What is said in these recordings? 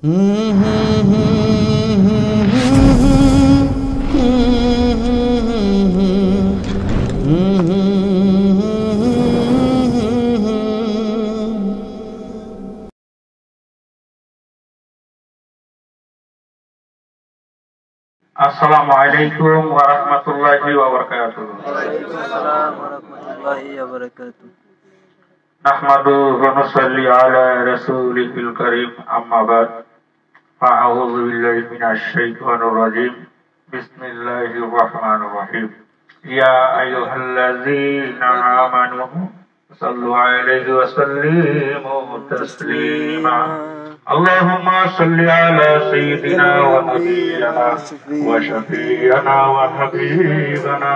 আসসালামু আলাইকুম ওয়া রাহমাতুল্লাহি ওয়া বারাকাতুহু। ওয়ালাইকুম আসসালাম ওয়া রাহমাতুল্লাহি ওয়া বারাকাতুহু। নাহমাদুহু ওয়া নুসাল্লি আলা রাসূলিল কারীম, আম্মা বাদ। ফাআউযু বিল্লাহি মিনাশ শাইতানির রাজীম। বিসমিল্লাহির রাহমানির রাহিম। ইয়া আইয়ুহাল্লাযীনা আমানু সাল্লু আলাইহি ওয়া সাল্লিমু তাসলিমা। আল্লাহুম্মা সাল্লি আলা সাইয়্যিদিনা ওয়া নাবিয়িনা ওয়া শাফি'িনা ওয়া হাবিবানা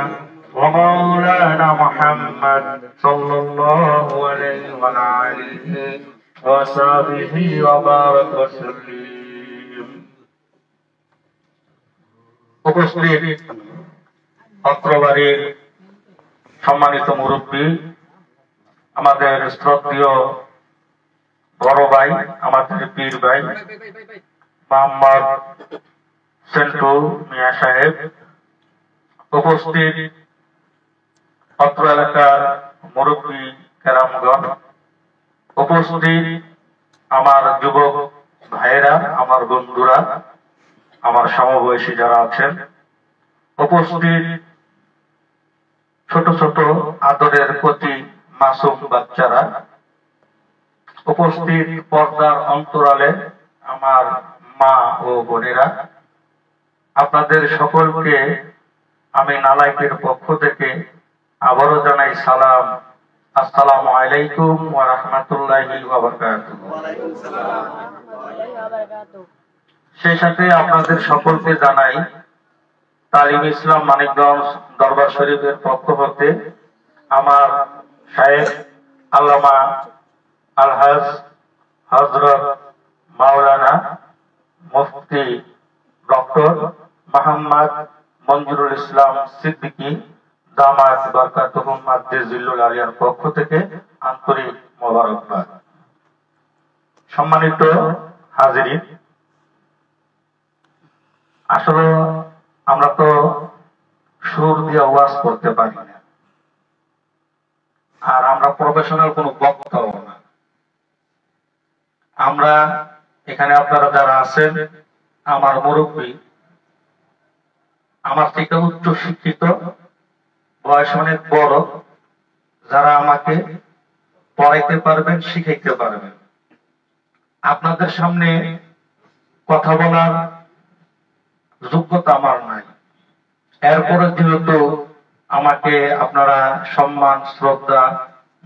ওয়া মাওলানা মুহাম্মদ সাল্লাল্লাহু আলাইহি ওয়া আলিহি ওয়া সাহবিহি ওয়া বারাক ওয়া সাল্লিম। উপস্থিত অত্রবাড়ির সম্মানিত মুরব্বী, আমাদের শ্রদ্ধেয় বড় ভাই, আমাদের পীর ভাই মোহাম্মদ সেন্টু মিয়া সাহেব, উপস্থিত অত্র এলাকার মুরব্বী কেরামগণ, উপস্থিত আমার যুবক ভাইয়েরা, আমার বন্ধুরা, আমার সমবয়সী যারা আছেন, উপস্থিত ছোট ছোট আদরের প্রতি মাসুম বাচ্চারা, উপস্থিত পর্দার অন্তরালে আমার মা ও বোনেরা, আপনাদের সকলকে আমি নালাইকের পক্ষ থেকে আবারও জানাই সালাম। আসসালামু আলাইকুম ওয়া রাহমাতুল্লাহি ওয়া বারাকাতুহু। সেই সাথে আপনাদের সকলকে জানাই তালিম ইসলাম মানিকগঞ্জ দরবার শরীফের পক্ষ হতে আমার শায়েখ আল্লামা আলহাজ হযরত মাওলানা মুফতি ডক্টর মোহাম্মদ মঞ্জুরুল ইসলাম সিদ্দিকী দামাত বারকাতুহুম মাদ্দাজিল্লুল আলিয়ার পক্ষ থেকে আন্তরিক মোবারকবাদ। সম্মানিত হাজিরিন, আসলে আমরা তো সুর দিয়ে ওয়াজ করতে পারি না, আর আমরা প্রফেশনাল কোনো বক্তাও না। আমরা এখানে আপনারা যারা আছেন, আমার মুরব্বী, আমার থেকে উচ্চ শিক্ষিত, বয়স অনেক বড়, যারা আমাকে পড়াইতে পারবেন, শিখাইতে পারবেন। আপনাদের সামনে কথা বলার যোগ্যতা আমার নাই, এরপরে যেহেতু আমাকে আপনারা সম্মান, শ্রদ্ধা,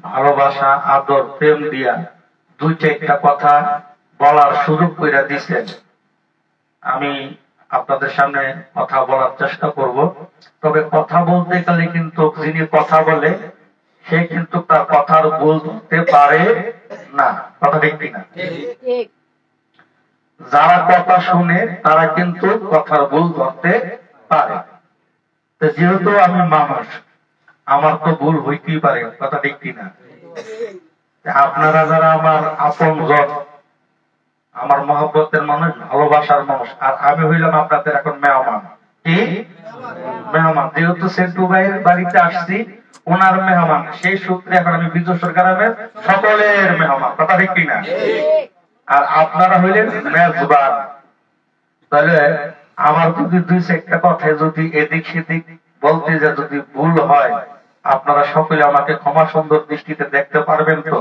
ভালোবাসা, আদর, প্রেম দিয়া দুই চারটা কথা বলার সুযোগ করে দিচ্ছেন, আমি আপনাদের সামনে কথা বলার চেষ্টা করব। তবে কথা বলতে গেলে কিন্তু যিনি কথা বলে সে কিন্তু তার কথার ভুল ধরতে পারে না, কথা ঠিক কিনা? যারা কথা শুনে তারা কিন্তু কথার ভুল ধরতে পারে। যেহেতু আমি মানুষ, আমার তো ভুল হইতেই পারে, কথা ঠিক কিনা? আপনারা যারা আমার আপনজন, আমার মহব্বতের মানুষ, ভালোবাসার মানুষ, আর আমি হইলাম আপনাদের এখন মেহমান। কি মেহমান? যেহেতু সেন্টু ভাইয়ের বাড়িতে আসছি, ওনার মেহমান, সেই সূত্রে এখন আমি বিজয় সরকারের সকলের মেহমান, কথা ঠিক কিনা? আর আপনারা হইলেন মেজবান। তাহলে আমার যদি দুই চারটা কথায় যদি এদিক সেদিক বলতে যা যদি ভুল হয়, আপনারা সকলে আমাকে ক্ষমা সুন্দর দৃষ্টিতে দেখতে পারবেন তো?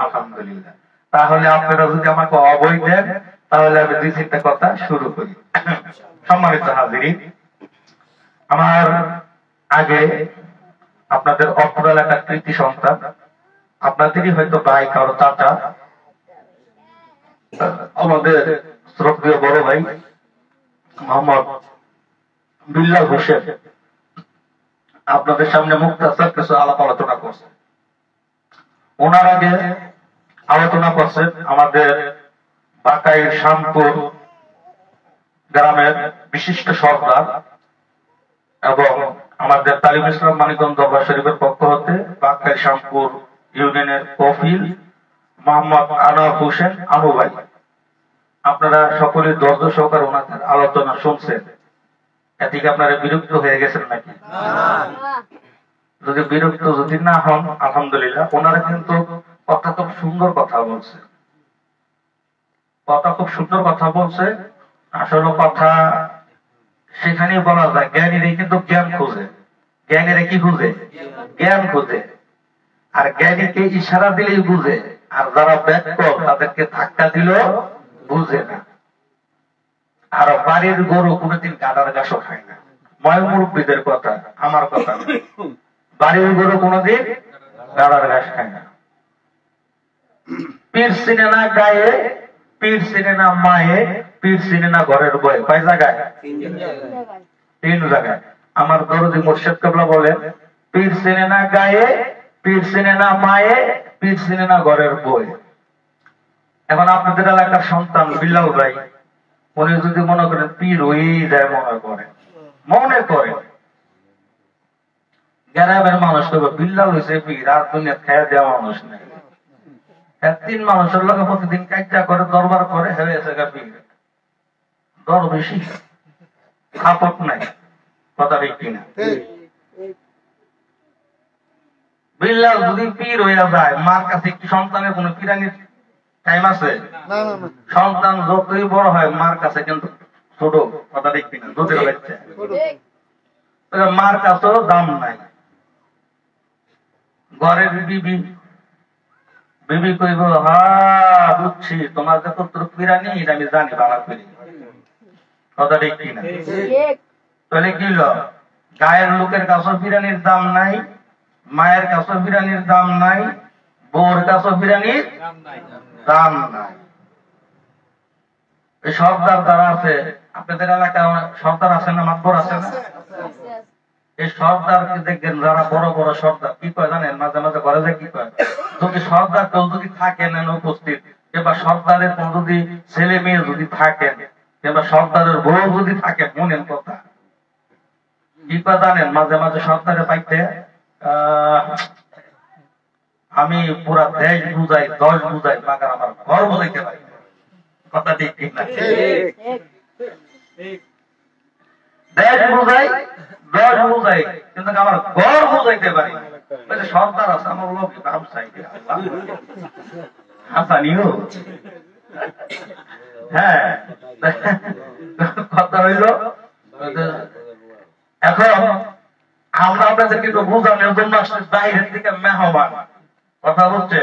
আলহামদুলিল্লাহ। তাহলে আপনারা যদি আমাকে অবৈ দেন, তাহলে আমি দুই চারটা কথা শুরু করি। সম্মানিত হাজিরিন, আমার আগে আপনাদের অত্র এলাকার কৃতি সন্তান, আপনাদেরই হয়তো ভাই, কারো চাচা, আমাদের শ্রদ্ধেয় বড় ভাই মোহাম্মদ বিল্লাল হোসেন আপনাদের সামনে মুক্তাসার কিছু আলাপ আলোচনা করছে। ওনার আগে আলোচনা করছেন আমাদের বাকাইর শামপুর গ্রামের বিশিষ্ট সর্দার এবং আমাদের তালিম ইসলাম মানিকগঞ্জ দরবার শরীফের পক্ষ হতে বাকাইর শামপুর ইউনিয়নের কফিল মোহাম্মদ আনোয়ার হোসেন আনু ভাই। আপনারা সকলে ধৈর্য সহকারে ওনাদের আলোচনা শুনছেন, এদিকে আপনারা বিরক্ত হয়ে গেছেন নাকি? যদি বিরক্ত যদি না হন আলহামদুলিল্লাহ। ওনারা কিন্তু কথা খুব সুন্দর কথা বলছে, কথা খুব সুন্দর কথা বলছে। আসলে কথা সেখানেই বলা যায়, জ্ঞানীরা কিন্তু জ্ঞান খোঁজে। জ্ঞানীরা কি খুঁজে? জ্ঞান খুঁজে। আর জ্ঞানীকে ইশারা দিলেই বুঝে, আর যারা ব্যাককল তাদেরকে ধাক্কা দিলেও বুঝে না। আর বাড়ির গরু কোনোদিন গাডার ঘাসও খায় না। ময় মুরব্বীদের কথা, আমার কথা না। বাড়ির গরু কোনোদিন গাডার ঘাস খায় না। পীর চিনে না গায়ে, পীর চিনে না মায়ে, পীর চিনে না ঘরের বয়ে। কয় জায়গায়? 3 জায়গায়। আমার দরদি মুর্শিদ কেবলা বলেন, পীর চিনে না গায়ে, পীর চিনে না মায়ে, পীর চিনে না ঘরের বই। এখন আপনাদের এলাকার সন্তান বিল্লাল ভাই, উনি যদি মনে করেন পীর হয়েই যায়, মনে করেন গ্রামের মানুষ করবে বিল্লাল হয়েছে পীর, আর দুনিয়া খেয়ে দেওয়া মানুষ নেই। 3 মানুষের লোক প্রতিদিন কাজটা করে, দরবার করে, হয়েছে পীর। দর বেশি, আপদ নাই। কথা ঠিক কিনা? বিল্লাল যদি পীর হইয়া যায়, মার কাছে একটি সন্তানের কোন পিরানির টাইম আছে? সন্তান যতই বড় হয় মার কাছে কিন্তু ছোট। কথা ঠিক কিনা? দুধের বাচ্চা, মার কাছেও দাম নাই। ঘরের বিবি বিবি কইব, হ্যাঁ বুঝছি, তোমার যে পুত্র পিরানি এটা আমি জানি ভালো করি। কথা ঠিক কিনা? তাহলে কি হলো? গায়ের লোকের কাছেও বিরানির দাম নাই, মায়ের কাছে বিরানির দাম নাই, বউর কাছে বিরানির দাম নাই। এই সর্দার যারা আছে, আপনাদের এলাকায় সর্দার আছে না, মাতবর আছে না? এই সর্দার দেখবেন যারা বড় বড় সর্দার কি কয় জানেন? মাঝে মাঝে ঘরে যায় কি কয়, যদি সর্দার কেউ যদি থাকেন উপস্থিত, কিংবা সর্দারের কোন যদি ছেলে মেয়ে যদি থাকেন, কিংবা সর্দারের বউ যদি থাকে, মনের কথা কি কয় জানেন? মাঝে মাঝে সর্দারে পাইতে আমি পুরা দেশ বুঝাই, 10 বুঝাই, মাগার আমার ঘর বুঝাইতে পারি। কথা ঠিক না? দেশ বুঝাই, 10 বুঝাই, কিন্তু আমার ঘর বুঝাইতে পারি। সর্দার আছে আমার লোক হাসানিও। হ্যাঁ, কথা হইল এখন আমরা আপনাদেরকে একটু বোঝানোর জন্য আসলে বাইরের থেকে মেহমান। কথা বলছে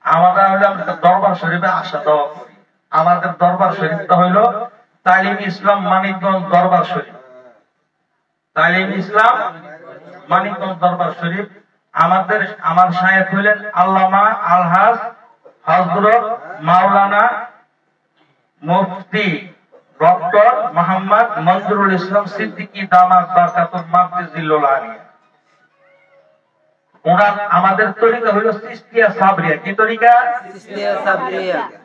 আমরা হইলে আমরা দরবার শরীফে আসা যাওয়া করি। আমাদের দরবার শরীফটা হইল তালিম ইসলাম মানিকগঞ্জ দরবার শরীফ। তালিম ইসলাম মানিকগঞ্জ দরবার শরীফ। আমার শায়েখ হইলেন আল্লামা আলহাজ হযরত মাওলানা মুফতি ডক্টর মোহাম্মদ মনজুরুল ইসলাম সিদ্দিকী দামাত বারকাতুল মাকদিসিল আলিয়া। ওনার আমাদের তরিকা হলো চিশতিয়া সাবরিয়া। কি তরিকা?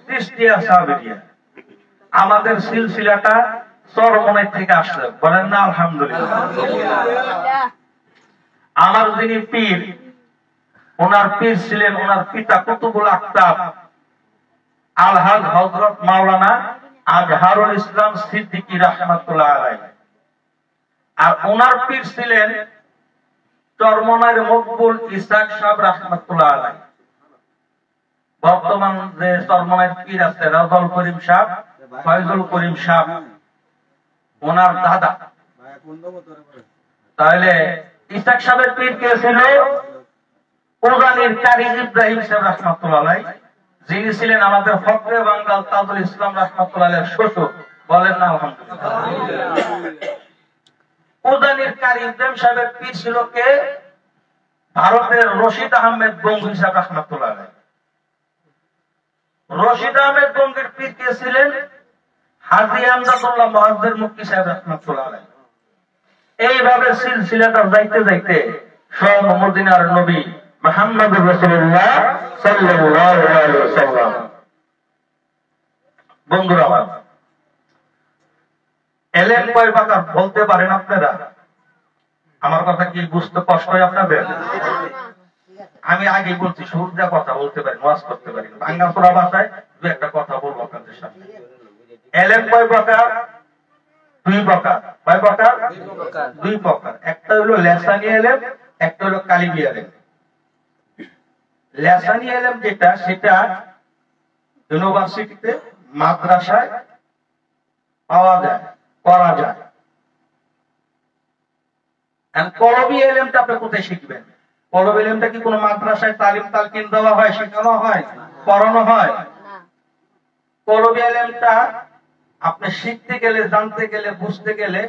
চিশতিয়া সাবরিয়া। আমাদের সিলসিলাটা চরমনাই থেকে আসছে, বলেন না আলহামদুলিল্লাহ। আমার যিনি পীর, ওনার পীর ছিলেন ওনার পিতা কুতুবুল আকতাব আলহাজ হযরত মাওলানা আজহারুল ইসলাম সিদ্দিকী রাহমাতুল্লাহ আলাইহি। আর ওনার পীর ছিলেন চরমনার মকবুল ইসহাক সাহেব রাহমাতুল্লাহ আলাইহি। বর্তমান যে চরমনার পীর আছে রাজল করিম সাহেব, ফয়জুল করিম সাহেব, ওনার দাদা। তাহলে ইসহাক সাহেবের পীর কে ছিল? উজানির কারি ইব্রাহিম সাহেব রাহমাতুল্লাহ আলাইহি, যিনি ছিলেন আমাদের ফখরে বাঙ্গাল তাজুল ইসলাম রাহমাতুল্লাহ আলাইহির শ্বশুর। বলেন না আলহামদুলিল্লাহ। উজানির কারি ইব্রাহিম সাহেবের পীর ছিল কে? ভারতের রশিদ আহমেদ গঙ্গুই সাহেব রাহমাতুল্লাহ আলাইহি। রশিদ আহমেদ গঙ্গির পীর কে ছিলেন? হাজী আমদাদুল্লাহ মুআজ্জির মুফতি সাহেব রাহমাতুল্লাহ আলাইহি। এইভাবে সিলসিলাটা যাইতে যাইতে স্বয়ং মদিনার নবী মুহাম্মদুর রাসূলুল্লাহ সাল্লাল্লাহু আলাইহি ওয়াসাল্লাম। বন্ধুরা, এলেন কয় প্রকার বলতে পারেন আপনারা? আমার কথা কি বুঝতে কষ্ট হয় আপনাদের? আমি আগে বলছি সুরজা কথা বলতে পারি, ওয়াজ করতে পারি, বাংলা পুরা ভাষায় দু একটা কথা বলবো আপনাদের সামনে। এলেম কয় প্রকার? দুই প্রকার। কয় প্রকার? দুই প্রকার। একটা হলো লেসানি এলেম, একটা হলো কালিমি এলেম। লেসানি এলেম যেটা, সেটা ইউনিভার্সিটিতে, মাদ্রাসায় পাওয়া যায়, করা যায়। কলমি এলেমটা আপনি কোথায় শিখবেন? কলমি এলেমটা কি কোনো মাদ্রাসায় তালিম তালকিন দেওয়া হয়, শেখানো হয়, পড়ানো হয়? কলমি এলেমটা আপনি শিখতে গেলে, জানতে গেলে, বুঝতে গেলে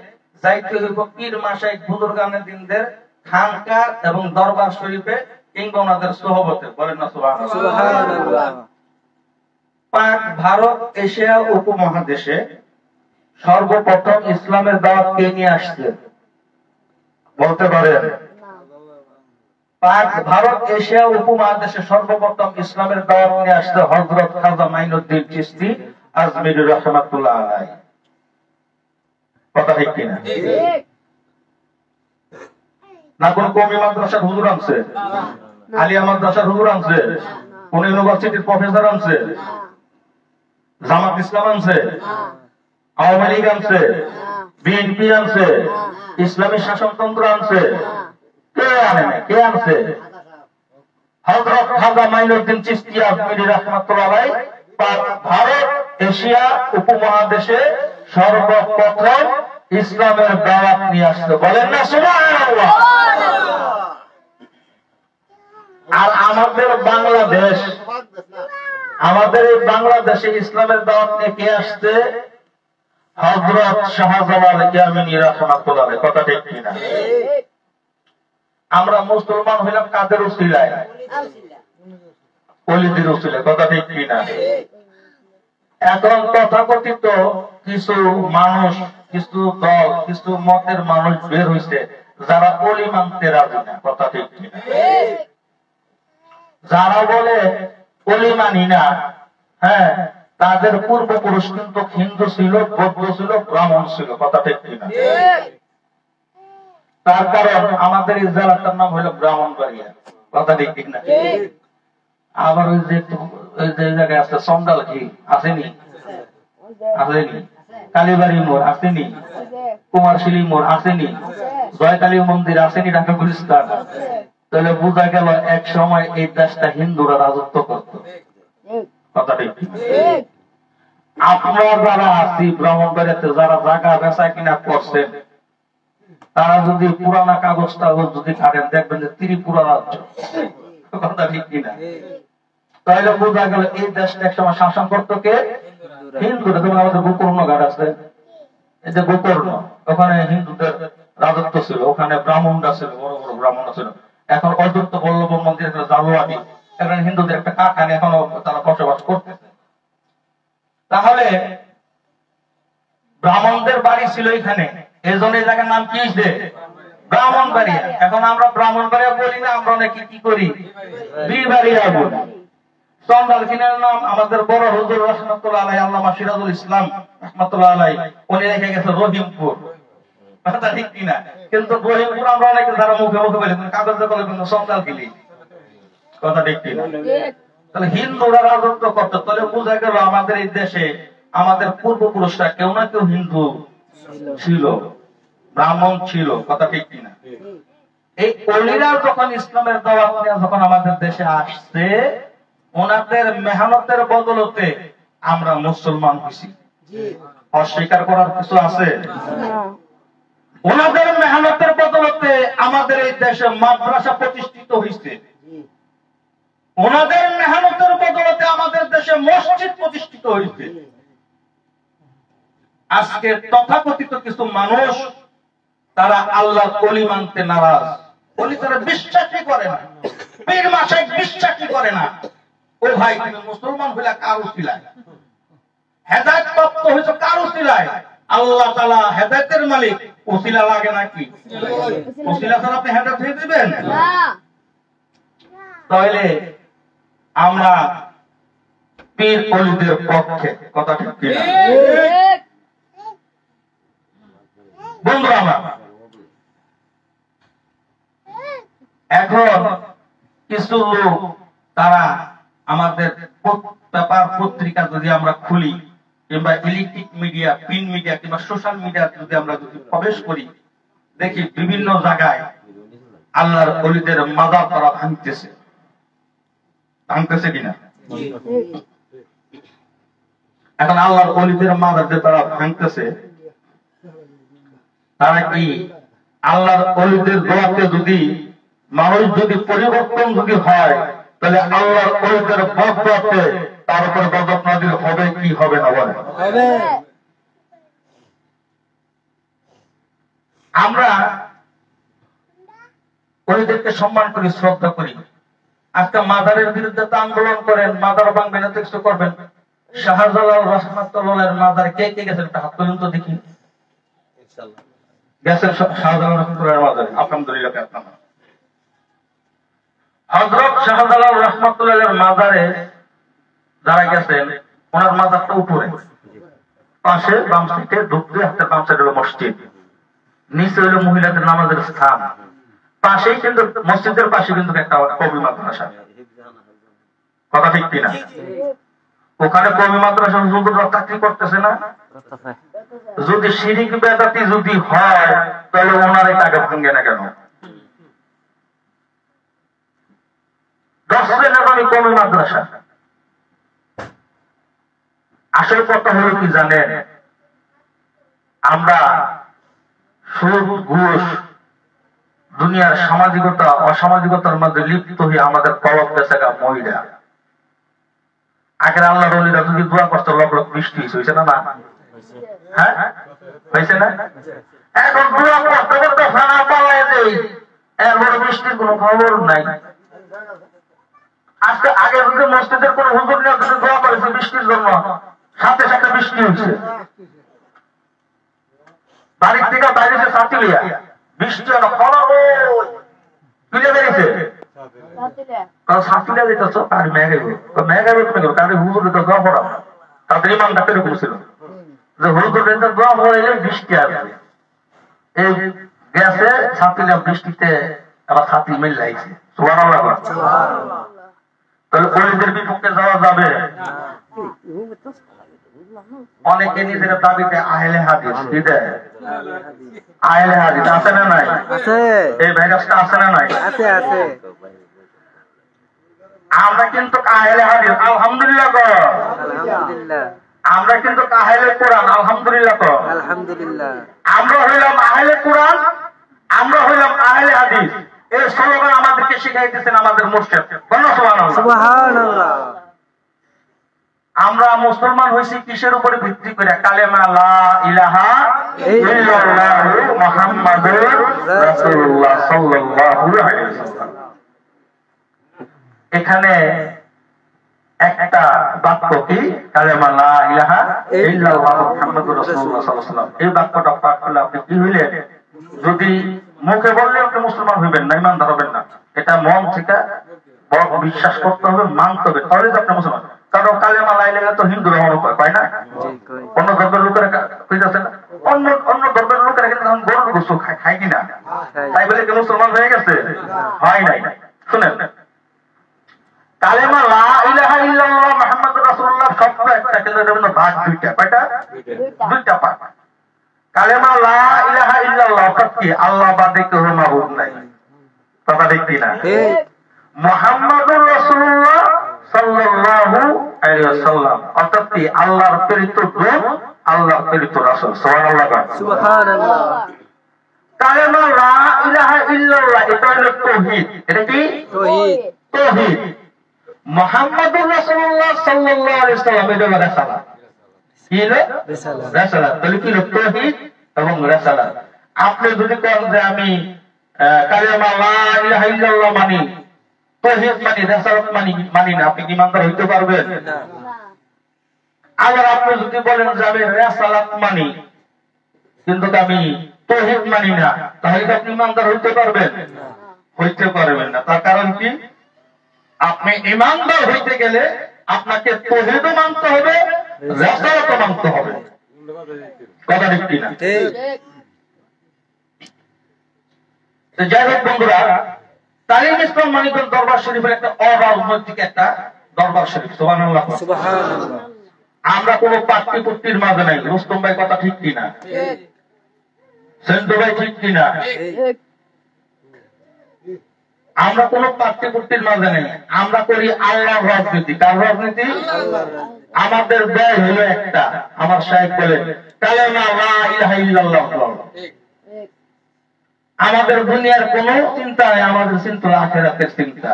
যাইতে হইব পীর মাশায়েখ বুজুর্গানে দিনদের খানকা এবং দরবার শরীফে, কিংবা ওনাদের সোহবতে। বলেন না সুবহানাল্লাহ। সুবহানাল্লাহ। পাক ভারত এশিয়া উপমহাদেশে সর্বপ্রথম ইসলামের দাওয়াত কে নিয়ে আসছে বলতে পারেন? পাক ভারত এশিয়া উপমহাদেশে সর্বপ্রথম ইসলামের দাওয়াত নিয়ে আসছে হযরত খাজা মাইনুদ্দিন চিশতি আজমিরি রাহমাতুল্লাহ আলাইহি। কথা ঠিক কিনা? না কোন কওমি মাদ্রাসার হুজুর আনছে, আলিয়া মাদ্রাসার হুজুর আনছে, কোন ইউনিভার্সিটির প্রফেসর আনছে, জামাত ইসলাম আনছে, আওয়ামী লীগ আনছে, বিএনপি আনছে, ইসলামী শাসনতন্ত্র আনছে? কে আনে না? কে আনছে? হযরত খাজা মাইনুদ্দিন চিশতি আজমিরি রাহমাতুল্লাহ আলাইহি ভারত এশিয়া উপমহাদেশে সর্বপ্রথম ইসলামের দাওয়াত নিয়ে আসছে। বলেন না সুবহানাল্লাহ। আর আমাদের বাংলাদেশ, আমাদের এই বাংলাদেশে ইসলামের দাওয়াত নিয়ে কে আসছে? হযরত শাহজালাল ইয়ামানী রাহমাতুল্লাহ আলাইহি। কথা ঠিক কিনা? আমরা মুসলমান হইলাম কাদের উসিলায়? ওলিদের উসিলায়। কথা ঠিক কিনা? এখন তথাকথিত কিছু মানুষ, কিছু দল, কিছু মতের মানুষ বের হইছে যারা ওলি মানতে রাজি না। কথা ঠিক কিনা? যারা বলে ওলি মানি না, হ্যাঁ, তাদের পূর্বপুরুষ কিন্তু হিন্দু ছিল, বৌদ্ধ ছিল, ব্রাহ্মণ ছিল। কথা ঠিক কিনা? তার কারণ আমাদের এই জেলাটার নাম হলো ব্রাহ্মণবাড়িয়া। কথা ঠিক কিনা? আবার ওই যে জায়গায় আছে সন্ডাল কি আসেনি? আসেনি? কালীবাড়ি মোড় আসেনি? কুমারশিলী মোড় আসেনি? জয়কালী মন্দির আসেনি ঢাকা গুলিস্তান? তাহলে বোঝা গেল এক সময় এই দেশটা হিন্দুরা রাজত্ব করত। কথা ঠিক? আপনারা যারা আছি ব্রাহ্মণবাড়িয়াতে, যারা জায়গা বেচা কিনা করছেন, তারা যদি পুরানা কাগজ টাগজ যদি ঘাটেন, দেখবেন যে ত্রিপুরা রাজ্য। কথা ঠিক কিনা? তাহলে বোঝা গেল এই দেশটা এক সময় শাসন করতো কে? হিন্দুরা। যেমন আমাদের গোকর্ণ ঘাট আছে, এই যে গোকর্ণ, ওখানে হিন্দুদের রাজত্ব ছিল, ওখানে ব্রাহ্মণরা ছিল, বড় বড় ব্রাহ্মণরা ছিল। এখন অদ্বৈত বল্লভ মন্দির, জালুয়াটি, এখানে হিন্দুদের একটা কারখানা, এখনো তারা বসবাস করতেছে। তাহলে ব্রাহ্মণদের বাড়ি ছিল এখানে, এই জন্য এই জায়গার নাম কি হয়েছে? ব্রাহ্মণবাড়িয়া। এখন আমরা ব্রাহ্মণবাড়িয়া বলি না, আমরা অনেকে কি করি? বিবাড়িয়া বলি। চন্ডাল কিনের নাম আমাদের বড় হুজুর রাহমাতুল্লাহ আলাইহি, আল্লামা সিরাজুল ইসলাম রাহমাতুল্লাহ আলাইহি, উনি রেখে গেছে রহিমপুর। কথা ঠিক কিনা? কিন্তু রহিমপুর আমরা অনেকে যারা মুখে মুখে বলি, কাগজে বলে কিন্তু চন্ডাল কিনি। কথা ঠিক কিনা? তাহলে হিন্দুরা রাজত্ব করতো। তাহলে বোঝা গেল আমাদের এই দেশে আমাদের পূর্বপুরুষরা কেউ না কেউ হিন্দু ছিল, ব্রাহ্মণ ছিল। কথা ঠিক কিনা? এই অলিরা যখন ইসলামের দাওয়াত নিয়ে যখন আমাদের দেশে আসছে, ওনাদের মেহনতের বদলতে আমরা মুসলমান হইছি। অস্বীকার করার কিছু আছে? ওনাদের মেহনতের বদলতে আমাদের এই দেশে মাদ্রাসা প্রতিষ্ঠিত হয়েছে। ওনাদের মেহনতের বদলতে আমাদের দেশে মসজিদ প্রতিষ্ঠিত হয়েছে। আজকে তথাকথিত কিছু মানুষ, তারা আল্লাহর ওলি মানতে নারাজ। ওলি তারা বিশ্বাসই করে না, পীর মাশায়েখ বিশ্বাসই করে না। ও ভাই, তুমি মুসলমান হইলা কার উসিলায়? হেদায়েত প্রাপ্ত হইছো কার উসিলায়? আল্লাহ তাআলা হেদায়েতের মালিক। উসিলা লাগে নাকি? উসিলা ছাড়া আপনি হেদায়েত হয়ে যাবেন না। তাহলে আমরা পীর ওলিদের পক্ষে। কথা ঠিক কিনা? বন্ধুরা আমার, এখন কিছু লোক, তারা আমাদের পেপার পত্রিকা যদি আমরা খুলি, কিংবা ইলেকট্রিক মিডিয়া, প্রিন্ট মিডিয়া কিংবা সোশ্যাল মিডিয়া যদি আমরা যদি প্রবেশ করি, দেখি বিভিন্ন জায়গায় আল্লাহর ওলিদের মাজার তারা ভাঙতেছে কিনা? এখন আল্লাহর ওলিদের মাজার যে তারা ভাঙতেছে, তারা কি আল্লাহর ওলিদের দোয়াতে যদি মানুষ যদি পরিবর্তন যদি হয়, তাহলে আল্লাহর ওলিদের বরকতে তার উপর গজব নাযিল হবে কি হবে না? বলে আমরা ওলিদেরকে সম্মান করি, শ্রদ্ধা করি। আজকে মাজারের বিরুদ্ধে তো আন্দোলন করেন, মাজার ভাঙবেন, এত কিছু করবেন। শাহজালাল রহমাতুল্লাহের মাজার কে কে গেছেন? একটা হাত তুলুন তো দেখি। গেছেন শাহজালাল রহমাতুল্লাহের মাজারে? আলহামদুলিল্লাহ। হযরত শাহজালাল রহমাতুল্লাহের মাজারে যারা গেছেন, ওনার মাজারটা উপরে, পাশে বাম সাইডে ঢুকতে হাতের বাম সাইডে হলো মসজিদ, নিচে হলো মহিলাদের নামাজের স্থান, পাশেই কিন্তু মসজিদের পাশে কিন্তু একটা কওমি মাদ্রাসা। কথা ঠিক কিনা? ওখানে কওমি মাদ্রাসা হুজুররা চাকরি করতেছে না? যদি শিরিক বেদাতি যদি হয়, তাহলে ওনার টাকা ভাঙে না কেন? 10 শ্রেণী কওমি মাদ্রাসা। আসল কথা হলো কি জানেন, আমরা সুদ, ঘুষ, দুনিয়ার সামাজিকতা, অসামাজিকতার মধ্যে লিপ্ত হয়ে আমাদের কলব বেচাগা মহিলা। আগের আল্লাহর ওলিরা যদি দোয়া করতো, লক্ষ লক্ষ বৃষ্টি হয়েছে না? হ্যাঁ, হয়েছে না? এখন দোয়া করতে করতে ফানা পালায় দেই, এরপরে বৃষ্টির কোনো খবর নাই। আজকে আগে যদি মসজিদের কোন হুজুর নিয়ে দোয়া করেছে বৃষ্টির জন্য, সাথে সাথে বৃষ্টি হচ্ছে। বাড়ির থেকে বাইরে সাথিলিয়া বৃষ্টি হলো, তুলে বেরিয়েছে সাথিলিয়া যেতেছ, কার মেঘাইব মেঘাইব, তুমি কারে হুজুরে তো দোয়া পড়া। তাদের ইমানটা কিরকম ছিল যে হুজুরে তো দোয়া পড়াইলে বৃষ্টি আসবে। এই গেছে সাথিলিয়া বৃষ্টিতে আবার সাথী মিল লাগছে। সুবহানাল্লাহ। তাহলে ওলিদের বিপক্ষে যাওয়া যাবে? অনেকে নিজের দাবিতে আহলে হাদিস, কি দেয়? আহলে হাদিস আছে না নাই? এই ভাইরাসটা আছে না নাই? আমরা কিন্তু আহলে হাদিস, আলহামদুলিল্লাহ। আমরা কিন্তু আহলে কোরআন, আলহামদুলিল্লাহ। আমরা হইলাম আহলে কোরআন, আমরা হইলাম আহলে হাদিস। এই স্লোগান আমাদেরকে শিখাইতেছেন আমাদের মুর্শিদ। সুবহানাল্লাহ। আমরা মুসলমান হইছি কিসের উপরে ভিত্তি করে? কালেমা লা ইলাহা ইল্লাল্লাহ মুহাম্মাদুর রাসূলুল্লাহ সাল্লাল্লাহু আলাইহি ওয়াসাল্লাম। এখানে একটা বাক্য কি? কালেমা লা ইলাহা ইল্লাল্লাহ মুহাম্মাদুর রাসূলুল্লাহ সাল্লাল্লাহু আলাইহি ওয়াসাল্লাম। এই বাক্যটা পাঠ করলে আপনি কি হইলেন? যদি মুখে বললে আপনি মুসলমান হইবেন না, ইমানদার হবেন না। এটা মন থেকে বড় বিশ্বাস করতে হবে, মানতে হবে, তাহলে আপনি মুসলমান। কারণ কালেমা লা ইলাহা তো হিন্দু ধর্ম কয় না? অন্য ধর্মের লোকেরা কইতাছে না? অন্য ধর্মের লোকেরা কিন্তু গরুর গোশত খায় কিনা? তাই বলে কি মুসলমান হয়ে গেছে? হয় নাই। শুনেন, কালেমা লা ইলাহা ইল্লাল্লাহ মুহাম্মাদুর রাসূলুল্লাহ শব্দ একটা, কিন্তু এর মধ্যে ভাগ দুইটা। কয়টা? দুইটা পার্ট। কালেমা লা ইলাহা ইল্লাল্লাহ অর্থাৎ কি? আল্লাহ বাদে কেউ মাবুদ নাই। কথা ঠিক কিনা? মুহাম্মাদুর রাসূলুল্লাহ সাল্লাল্লাহু আলাইহি ওয়াসাল্লাম অর্থাৎ কি? আল্লাহর প্রেরিত দূত, আল্লাহর প্রেরিত রাসূল। সুবহানাল্লাহ। সুবহানাল্লাহ। কালেমা লা ইলাহা ইল্লাল্লাহ এটা হলো তাওহীদ। এটা কি? তাওহীদ। তাওহীদ। মুহাম্মাদুর রাসূলুল্লাহ সাল্লাল্লাহু আলাইহি ওয়াসাল্লাম এটা হলো রাসালাত। কি হলো? রাসালাত। রাসালাত তাহলে কি হলো? তাওহীদ এবং রাসালাত। আপনি যদি কোন যে আমি কালেমা লা ইলাহা ইল্লাল্লাহ মানি, তাওহীদ মানি, রাসালাত মানি না, আপনি কি ইমানদার হইতে পারবেন? না। আবার আপনি যদি বলেন যে আমি রাসালাত মানি কিন্তু আমি তাওহীদ মানি না, তাহলে কি আপনি ইমানদার হইতে পারবেন? না, হইতে পারবেন না। তার কারণ কি? আপনি ইমানদার হইতে গেলে আপনাকে তাওহীদও মানতে হবে, রাসালাতও মানতে হবে। কথা ঠিক কিনা? ঠিক। যাই হোক বন্ধুরা, তালিম ইসলাম মানিকগঞ্জ দরবার শরীফের একটা অরাজনৈতিক একটা দরবার শরীফ। সুবহানাল্লাহ। সুবহানাল্লাহ। আমরা কোনো পাট্টিপুট্টির মাঝে নাই। রুস্তম ভাই কথা ঠিক কিনা? সেন্টু ভাই ঠিক কিনা? আমরা কোনো পাট্টিপুট্টির মাঝে নেই। আমরা করি আল্লাহর রাজনীতি। কার রাজনীতি? আমাদের ব্যয় হলো একটা। আমার সাহেব বলেন কালেমা লা ইলাহা ইল্লাল্লাহ। আমাদের দুনিয়ার কোনো চিন্তা নেই, আমাদের চিন্তা আখিরাতের চিন্তা।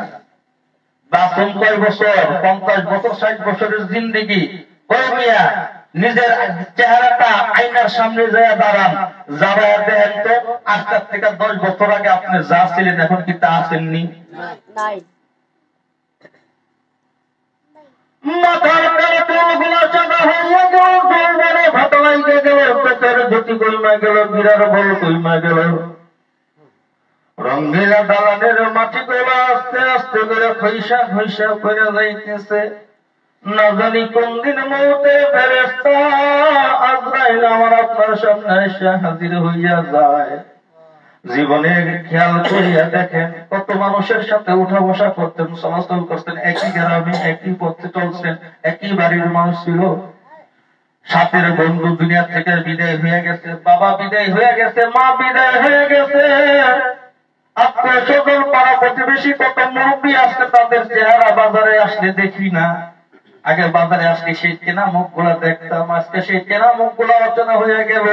বাসন কয় বছর? 50 বছর 60 বছরের জিন্দেগি। কয় মিয়া নিজের চেহারাটা আয়নার সামনে যায় দাঁড়ান, যাবায় দেখেন তো আজকের থেকে 10 বছর আগে আপনি যা ছিলেন এখন কি তা আছেননি? মাথার কানে চুলগুলো চাঁদা হইয়া গেল, যৌবনে ভাতা লাগিয়ে গেল, পেটের ধুতি কইমা গেল, বিরার বল কইমা গেল। রঙ্গিলা দালানের মাটি গোলা আস্তে আস্তে করে খৈসা খৈসা করে যাইতেছে। না জানি কোন দিন মৌতের ফেরেশতা আজরাইল আমার আপনার সামনে এসে হাজির হইয়া যায়। জীবনে খেয়াল করিয়া দেখেন কত মানুষের সাথে উঠা বসা করতেন, চলাচল করতেন, একই গ্রামে একই পথে চলছেন, একই বাড়ির মানুষ ছিল। সাথের বন্ধু দুনিয়া থেকে বিদায় হয়ে গেছে, বাবা বিদায় হয়ে গেছে, মা বিদায় হয়ে গেছে। আত্মীয় স্বজন পাড়া প্রতিবেশী কত মুরব্বী আসছে, তাদের চেহারা বাজারে আসলে দেখি না। আগে বাজারে আসলে সেই চেনা মুখ গুলা দেখতাম, আজকে সেই চেনা মুখ গুলা অচেনা হয়ে গেল।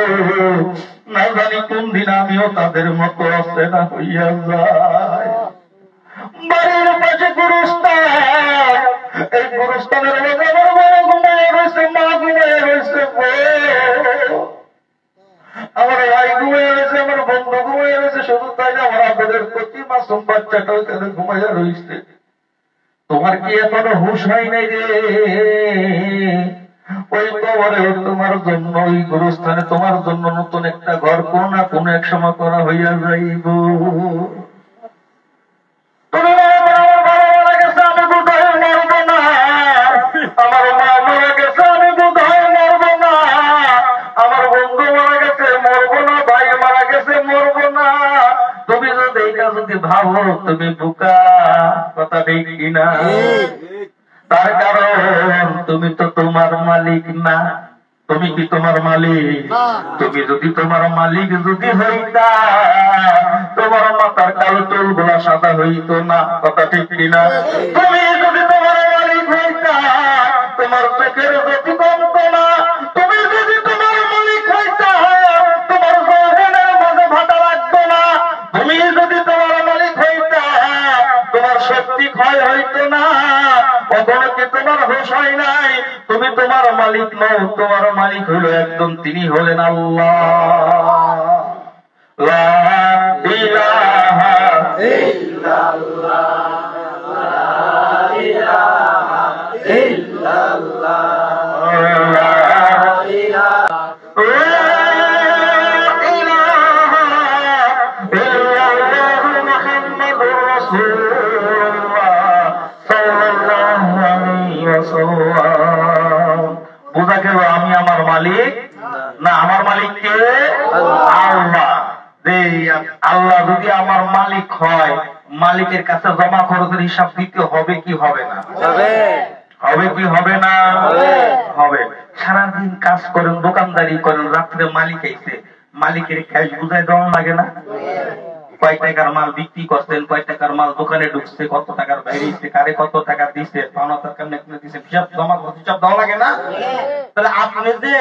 না জানি কোন দিন আমিও তাদের মতো অচেনা হইয়া যাই। বাড়ির পাশে গুরুস্থান, এই গুরুস্থানের মধ্যে আমার বাবা ঘুমাইয়া রয়েছে, মা ঘুমাইয়া রয়েছে, আমার ভাই ঘুমাইয়া রয়েছে, আমার বন্ধু ঘুমাইয়া রয়েছে। শুধু তাই না, আমার আপনাদের প্রতি মাসুম বাচ্চাটা ওইখানে ঘুমাইয়া রয়েছে। তোমার কি এখনো হুশ হয় নাই রে? ওই কবরে তোমার জন্য, ওই গুরুস্থানে তোমার জন্য নতুন একটা ঘর কোন না কোন এক সময় করা হইয়া যাইব। তুমি আমার বাবা মারা গেছে, আমি বোধহয় মরবো না। আমার মা মারা গেছে, আমি বোধহয় মরবো না। আমার বন্ধু মারা গেছে, মরবো না। ভাই মারা গেছে, মরবো না। তুমি যদি এইটা যদি ভাবো, তুমি বোকা। কথা ঠিক কিনা? তার কারণ তুমি তো তোমার মালিক না। তুমি কি তোমার মালিক? তুমি যদি তোমার মালিক যদি হইতা, তোমার মাথার কালো চুল গুলা সাদা হইতো না। কথা ঠিক কিনা? তুমি যদি তোমার মালিক হইতা, তোমার চোখের জ্যোতি কমতো না। তুমি যদি তোমার মালিক হইতা, তোমার যৌবনের মাঝে ভাটা লাগতো না। তুমি যদি তোমার মালিক হইতা, তোমার শক্তি ক্ষয় হইতো না। কখনো কি তোমার হুঁশ হয় নাই? তুমি তোমার মালিক নও, তোমার মালিক হলো একজন, তিনি হলেন আল্লাহ। লা ইলাহা ইল্লাল্লাহ, লা ইলাহা ইল্লাল্লাহ, লা ইলাহা ইল্লাল্লাহ মুহাম্মাদুর রাসূলুল্লাহ সাল্লাল্লাহু আলাইহি ওয়াসাল্লাম। বোঝা গেল আমি আমার মালিক না, আমার মালিক কে? আল্লাহ। আল্লাহ যদি আমার মালিক হয়, মালিকের কাছে জমা খরচের হিসাব দিতে হবে কি হবে না? হবে কি হবে না? হবে। সারাদিন কাজ করেন, দোকানদারি করেন, রাত্রে মালিক আইছে, মালিকের ক্যাশ বুঝায় দেওয়া লাগে না? কয় টাকার মাল বিক্রি করছেন, কয় টাকার মাল দোকানে ঢুকছে, কত টাকার বাইরে দিচ্ছে, কারে কত টাকা দিচ্ছে, পাওনা টাকা দিচ্ছে, হিসাব জমা করতে হিসাব দেওয়া লাগে না? তাহলে আপনি যে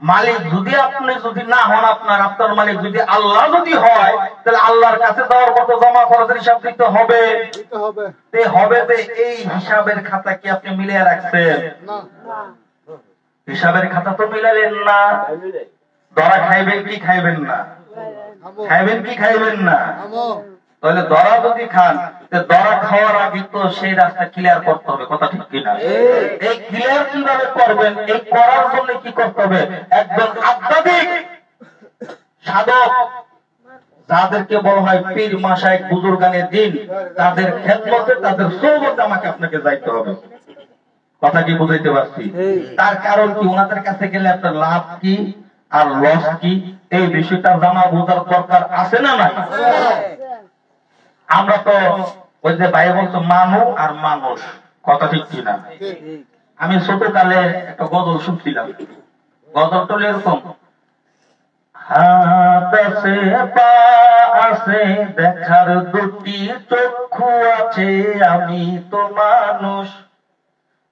মালিক, যদি আপনি যদি না হন, আপনার মালিক যদি আল্লাহ যদি হয়, তাহলে আল্লাহর কাছে যাওয়ার কত জমা খরচের হিসাব দিতে হবে। এই হিসাবের খাতা কি আপনি মিলিয়ে রাখছেন? হিসাবের খাতা তো মিলালেন না। ধরা খাইবেন কি খাইবেন না? খাইবেন কি খাইবেন না? তাহলে ধরা যদি খান, ধরা খাওয়ার আগে তো সেই রাস্তা ক্লিয়ার করতে হবে। কথা ঠিক কিনা? এই ক্লিয়ার কিভাবে করবেন? এই করার জন্য কি করতে হবে? একজন আধ্যাত্মিক সাধক, যাদেরকে বলা হয় পীর মাশায়েখ বুজুর্গানের দিন, তাদের খেদমতে, তাদের সোহবতে আমাকে আপনাকে যাইতে হবে। কথা কি বুঝাইতে পারছি? তার কারণ কি? ওনাদের কাছে গেলে আপনার লাভ কি আর লস কি, এই বিষয়টা জানা বোঝার দরকার আছে না নাই? আমরা তো ওই যে ভাই বলতো মানু আর মানুষ, কথা ঠিক কিনা? আমি ছোটকালে একটা গজল শুনছিলাম, গজলটা হলো এরকম: হাত আছে, পা আছে, দেখার দুটি চক্ষু আছে, আমি তো মানুষ,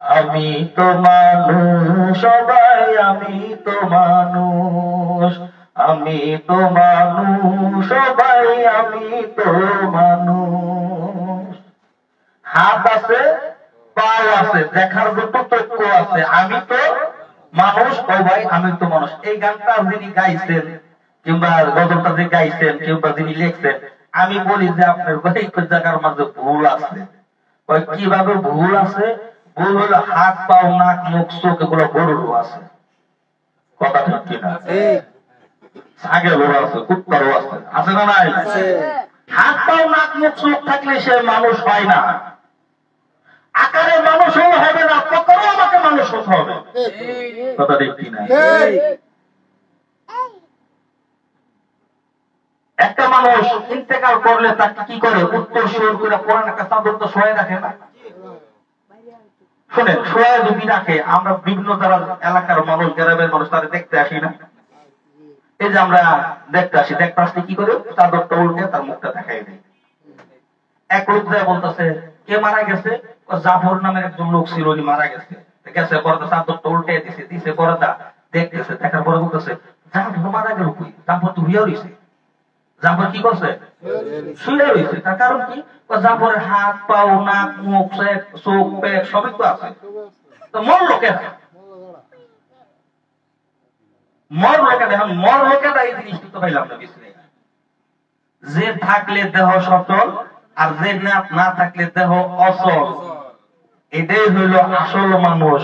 আমি তো মানুষ, সবাই আমি তো মানুষ, আমি তো মানুষ, সবাই আমি তো মানুষ। হাত আছে, পাও আছে, দেখার দুটো চক্ষু আছে, আমি তো মানুষ, সবাই আমি তো মানুষ। এই গানটা যিনি গাইছেন কিংবা গজলটা যে গাইছেন কিংবা যিনি লিখছেন, আমি বলি যে আপনার এই জায়গার মাঝে ভুল আছে। কিভাবে ভুল আছে? ভুল হলো হাত, পাও, নাক, মুখ, চোখ এগুলো গরুরও আছে, কথা ঠিক কিনা? ছাগলেরও আছে, কুত্তারও আছে, আছে না নাই? হাত, পাও, নাক, মুখ, চোখ থাকলে সে মানুষ হয় না। আকারে মানুষ হবে না, প্রকারও আমাকে মানুষ হতে হবে, কথা ঠিক কিনা? একটা মানুষ ইন্তেকাল করলে তাকে কি করে? উত্তর সুর করে কোরআন একটা চাদর তো শোয়ে রাখে না? শুনে শোয়ে যদি রাখে, আমরা বিভিন্ন যারা এলাকার মানুষ, গ্রামের মানুষ তারা দেখতে আসি না? এই যে আমরা দেখতে আসি, দেখতে আসলে কি করে? চাদরটা উল্টে তার মুখটা দেখাই দেয়। এক লোক যায় বলতেছে, কে মারা গেছে? জাফর নামের একজন লোক ছিল, উনি মারা গেছে। গেছে পরে চাদরটা উল্টে দিছে, দিছে পরে দেখতেছে, দেখার পরে বলতেছে, জাফর মারা গেল কই? জাফর তো হইয়া রইছে। জাফর কি করছে? শুয়ে রয়েছে। তার কারণ কি? জাফরের হাত, পাও, নাক, মুখ, চোখ, পেট সবই তো আছে। তো মর লোকেরা, মর লোকেরা, এখন মর লোকেরা এই জিনিস তো পাইলাম না বিশ্লে। যে থাকলে দেহ সচল, আর যে না থাকলে দেহ অচল। এটাই হইল আসল মানুষ,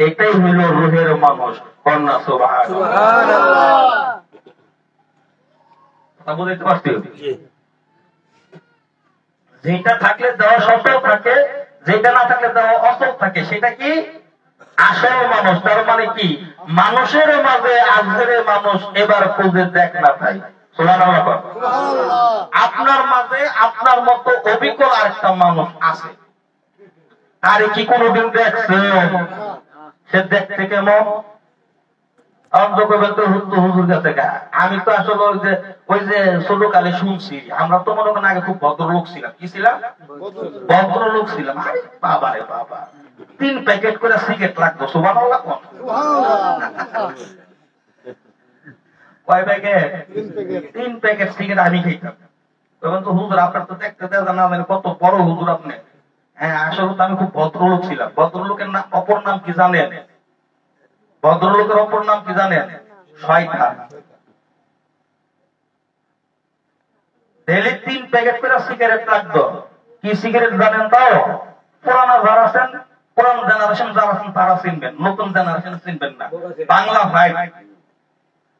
এটাই হইল রুহের মানুষ। কন্যা সুবহানাল্লাহ। বুঝতে পারছি? যেটা থাকলে দেহ সচল থাকে, যেটা না থাকলে দেহ অচল থাকে, সেটা কি? আসল মানুষ। তার মানে কি? মানুষের মাঝে আজকের মানুষ এবার খুঁজে দেখ না তাই। সুবহানাল্লাহ। আপনার মাঝে আপনার মতো অভিজ্ঞ আরেকটা মানুষ আছে, তারে কি কোনদিন দেখছেন? সে দেখতে কেমন? হুজুর কাছে আমি তো আসলে ওই যে ছোটকালে শুনছি, আমরা তো মনে করেন আগে খুব ভদ্রলোক ছিলাম। কি ছিলাম? ভদ্রলোক ছিলাম। আরে বাবা রে বাবা, 3 প্যাকেট করে সিগারেট লাগতো। সুবহানাল্লাহ। কয় প্যাকেট? 3 প্যাকেট সিগারেট আমি খাইতাম। তখন তো হুজুর আপনার তো দেখতে না জানেন কত বড় হুজুর আপনি। হ্যাঁ, আসলে তো আমি খুব ভদ্রলোক ছিলাম। ভদ্রলোকের অপর নাম কি জানেন? ভদ্রলোকের অপর নাম কি জানেন? শয়তান। ডেলি 3 প্যাকেট করে সিগারেট লাগতো। কি সিগারেট জানেন? তাও পুরানা যারা আছেন, পুরান জেনারেশন যারা আছেন তারা চিনবেন, নতুন জেনারেশন চিনবেন না। বাংলা ভাই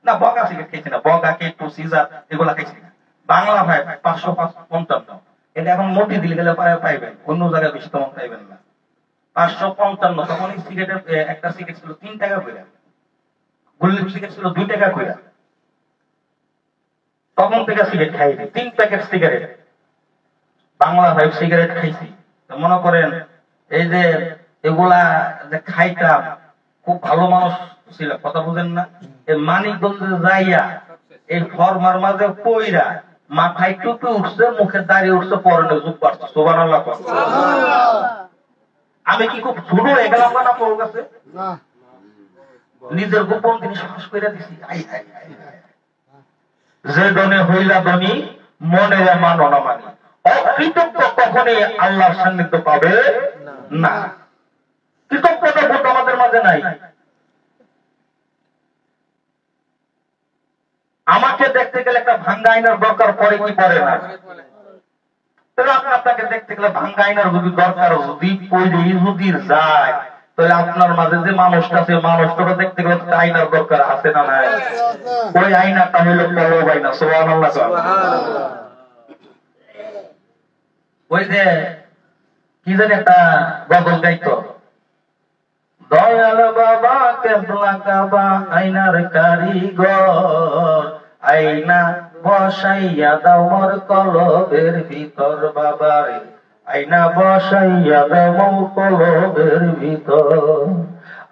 না, বগা সিগারেট খেয়েছি না, বগা, কেটু, সিজার এগুলা খেয়েছি না। বাংলা ভাই 555। এটা এখন মোটি দিলে গেলে পাইবেন, অন্য জায়গায় বেশি তেমন পাইবেন না। 555। তখন এই সিগারেটের একটা সিগারেট ছিল 3 টাকা করে, গুল্লি সিগারেট ছিল 2 টাকা করে। তখন থেকে সিগারেট খাইছি, 3 প্যাকেট সিগারেট। বাংলা ভাই সিগারেট খাইছি। মনে করেন এই যে এগুলা যে খাইতাম, খুব ভালো মানুষ ছিল, কথা বুঝেন না? এই মানিকগঞ্জে যাইয়া এই ফরমার মাঝে পইরা মাথায় টুপি উঠছে, মুখে দাঁড়িয়ে উঠছে, পরনে যুগ পাচ্ছে। সুবহানাল্লাহ। আমি কি খুব ছোট হয়ে গেলাম না আপনার কাছে? নিজের গোপন জিনিস ফাঁস করে দিছি। যে দনে হইলা দনি, মনে মানো না মানি। অকৃতজ্ঞ কখনই আল্লাহর সান্নিধ্য পাবে না। কৃতজ্ঞতা বোধ আমাদের মাঝে নাই। আমাকে দেখতে গেলে একটা ভাঙ্গা আয়নার দরকার পড়ে কি পড়ে না? তাহলে আপনাকে দেখতে গেলে ভাঙ্গা আয়নার যদি দরকার যদি যায়, তাহলে আপনার মাঝে যে মানুষটা আছে, মানুষটাকে দেখতে গেলে আয়নার দরকার আছে না নাই? ওই আয়নাটা হইল কলব আয়না। সুবহানাল্লাহ। ওই যে কি জানি একটা গজল গাইতো, দয়াল বাবা কেবলা কাবা আয়নার কারিগর, আয়না বসাইয়া দাও মোর কলবের ভিতর বাবারে, আয়না বসাইয়া দাও মোর কলবের ভিতর।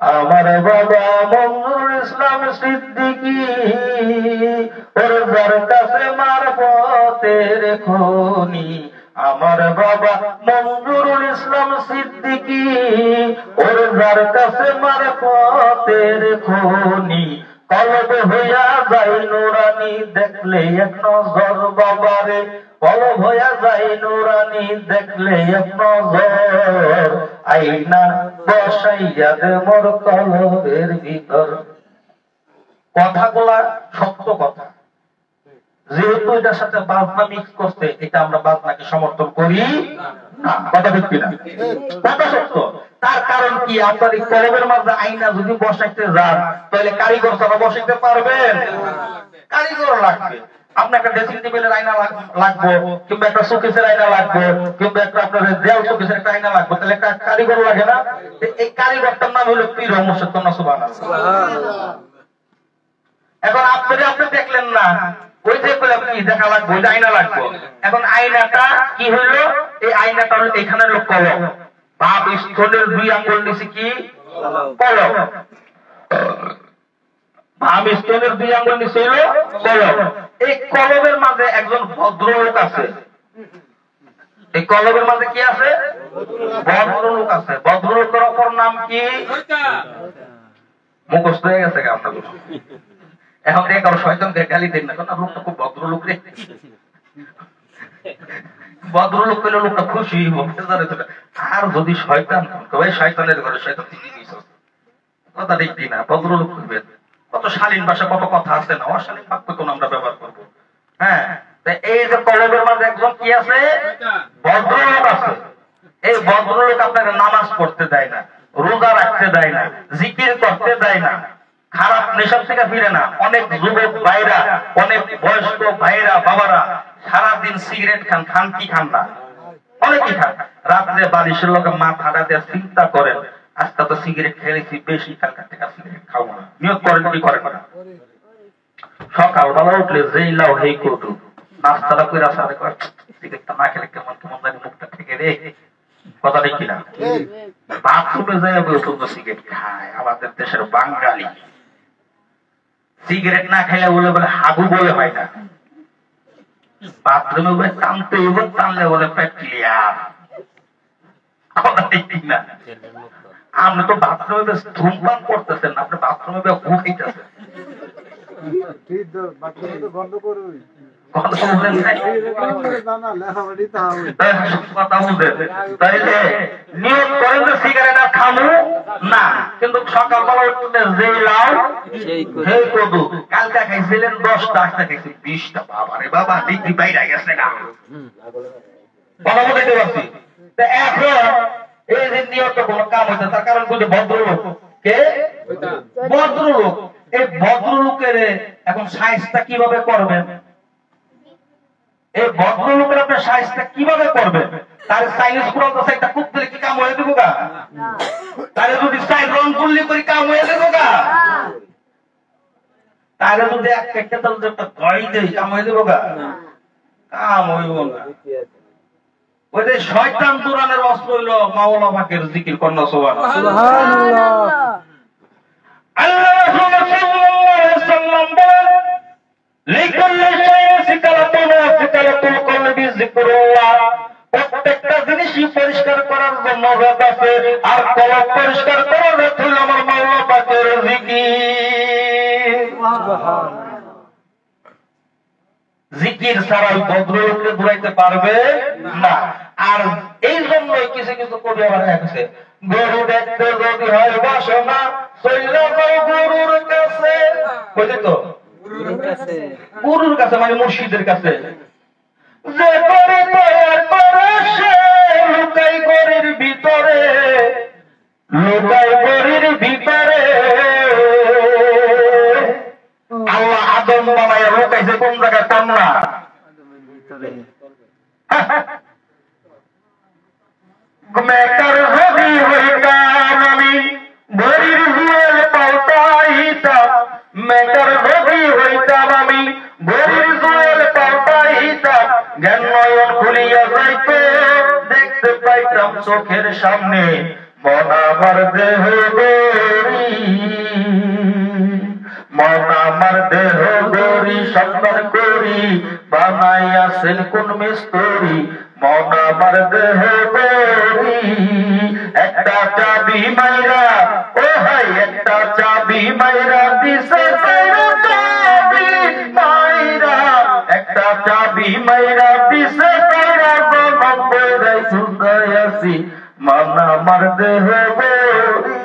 আমার বাবা মঞ্জুরুল ইসলাম সিদ্দিকী ওর যার কাছে মারফতের খনি। আমার বাবা মঞ্জুরুল ইসলাম সিদ্দিকী ওর যার কাছে মারফতের খনি। কলব হইয়া যাই নুরানি দেখলে এক নজর বাবারে, কলব হইয়া যাই নুরানি দেখলে এক নজর। আইনা বসাইয়া দে মোর কলবের ভিতর। কথাগুলা সত্য কথা, যেহেতু এটার সাথে বাজনা মিক্স করছে, এটা আমরা বাজনাকে সমর্থন করি না। কথা ঠিক কিনা? কথা সত্য। তার কারণ কি, আপনার এই কলবের মাঝে আইনা যদি বসাইতে যান, তাহলে কারিগর তারা বসাইতে পারবেন? কারিগর লাগবে। আপনার একটা ড্রেসিং টেবিলের আয়না লাগবে, কিংবা একটা শোকেসের আয়না লাগবে, কিংবা একটা আপনার দেয়াল শোকেসের একটা আয়না লাগবে, তাহলে একটা কারিগর লাগে না? এই কারিগরটার নাম হলো পীর মুর্শিদ। সুবহানাল্লাহ। এখন আপনি দেখলেন না, ওই যে আপনি দেখা লাগবে, ওই আয়না লাগবে। এখন আয়নাটা কি হইলো? এই আয়নাটা হলো এখানে হলো কলম। বাপ স্থলের 2 আঙ্গুল নিচে কি কলম। বাপ স্থলের 2 আঙ্গুল নিচে হলো কলম। এই কলমের মাঝে একজন ভদ্রলোক আছে। এই কলমের মাঝে কি আছে? ভদ্রলোক আছে। ভদ্রলোকের অপর নাম কি? মুখস্থ হয়ে গেছে আপনার। এখন দেখ আর শয়তানকে গালি দেন না, কারণ লোকটা খুব ভদ্রলোক রে। ভদ্রলোক পেলে লোকটা খুশি হবে। আর যদি শয়তান, তবে শয়তানের ঘরে শয়তান ঠিকই দিয়েছ। কথা দেখি না, ভদ্রলোক করবেন। কত শালীন ভাষা, কত কথা আছে না, অশালীন বাক্য কোন আমরা ব্যবহার করবো। হ্যাঁ, এই যে কলবের মাঝে একজন কি আছে? ভদ্রলোক আছে। এই ভদ্রলোক আপনাকে নামাজ পড়তে দেয় না, রোজা রাখতে দেয় না, জিকির করতে দেয় না, খারাপ নেশার থেকে ফিরে না। অনেক যুবক ভাইরা, অনেক বয়স্ক ভাইরা, বাবারা সারাদিন সিগারেট খান। খান কি খান না? অনেকেই খান। রাত্রে বালিশের লোকে মাথাটা দিয়ে চিন্তা করেন, আজকে তো সিগারেট খেয়েছি বেশি, কালকার থেকে সিগারেট খাবো না। নিয়োগ করেন কি করেন না? সকালবেলা উঠলে যেই লাও হেই কটু নাস্তাটা করে আসার সিগারেটটা না খেলে কেমন কেমন জানি মুখটা থেকে রে। কথা দেখি না? বাথরুমে যাই সিগারেট খায়। আমাদের দেশের বাঙালি সিগারেট না খাইলে বলে হাগু বলে হয় না। বাথরুমে বলে টানতে এবং টানলে বলে পেট ক্লিয়ার। কথা দেখি না? আপনি তো বাথরুমে বেশ ধূমপান করতেছেন, আপনি বাথরুমে বেশ ঘুমাইতেছেন। সিগারেট আর খামু না, কিন্তু সকালবেলা উঠলে যে লাউ সেই কদু। কালকা খাইছিলেন 10টা, আজটা খাইছি 20টা। বাবারে বাবা, ডিগ্রি বাইরে গেছে না। কথা বলতে পারছি। এখন এই যে নিয়ত কোনো কাম হইতে, তার কারণ বলতে ভদ্রলোক কে? ভদ্রলোক। এই ভদ্রলোকের এখন সাইজটা কিভাবে করবেন? এই ভদ্রলোকের আপনার সাইজটা কিভাবে করবেন? তার সাইজ পুরো একটা খুব দিলে কি কাম হয়ে দেবো গা? তাহলে যদি সাইজ রং করলে করে কাম হয়ে দেবো গা? তাহলে যদি একটা তাহলে একটা ধয় দেয় কাম হয়ে দেবো গা? কাম হইব না। ওই যে শয়তান দুরানের অস্ত্র হইল মাওলা পাকের জিকির কন্যা। সুবহানাল্লাহ। আল্লাহ রাসূল সাল্লাল্লাহু আলাইহি ওয়াসাল্লাম বলেন, লিকুল্লি শাইইন সিকারাতুন ওয়া সিকারাতুল কলবি যিকরুল্লাহ। প্রত্যেকটা জিনিসই পরিষ্কার করার জন্য রোদ আছে, আর কলব পরিষ্কার করার রোদ হলো আমার মাওলা পাকের জিকির। সুবহানাল্লাহ। জিকির ছাড়া ভদ্রলোককে ঘুরাইতে পারবে না। আর এই জন্যই কিছু কিছু কবি আবার আছে, গরু দেখতে যদি হয় বাসনা চলে যাও গরুর কাছে। বুঝলি তো? গুরুর কাছে মানে মুর্শিদের কাছে। যে করে তৈয়ার করে সে লুকাই গরির ভিতরে, লুকাই গরির ভিতরে। আল্লাহ আদম বানায় লুকাইছে কোন জায়গায়? কামনা। মেকার যদি হইতাম আমি গরির জুয়েল পাল্টাইতাম, মেকার যদি হইতাম আমি গরির জুয়েল পাল্টাইতাম। জ্ঞান নয়ন খুলিয়া যাইতো, দেখতে পাইতাম চোখের সামনে মন আমার দেহ গরি, মন আমার দেহ গরি, সন্তান করি বানাইয়াছেন কোন মিস্ত্রি। মন আমার দেহ গরি, একটা চাবি মাইরা, ও ভাই একটা চাবি মাইরা দিছে, চাবি মাইরা, একটা চাবি মাইরা দিছে, আছি মন আমার দেহ গরি।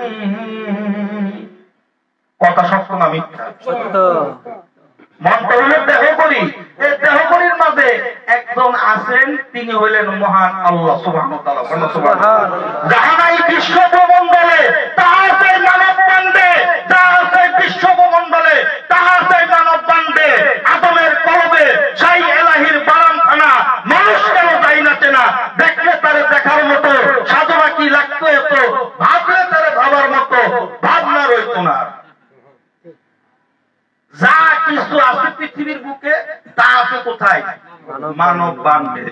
কথা সত্য না মিথ্যা? মনটা হলো দেহ করি। এই দেহ করির মাঝে একজন আছেন, তিনি হইলেন মহান আল্লাহ সুবহানাহু ওয়া তাআলা। যাহা নাই বিশ্ব ব্রহ্মাণ্ডে তাহা আছে মানব বান্ডে, যাহা আছে বিশ্ব ব্রহ্মাণ্ডে তাহা আছে মানব বান্ডে। আদমের কলবে সেই এলাহির বারামখানা, মানুষ কেন যাই না চেনা, দেখলে তারে দেখার মতো, সাধনা কি লাগতো এত, ভাবলে তারে ভাবার মতো ভাবনা রইতো না। যা কিছু আছে পৃথিবীর বুকে তা আছে কোথায়? মানব বান্ডে।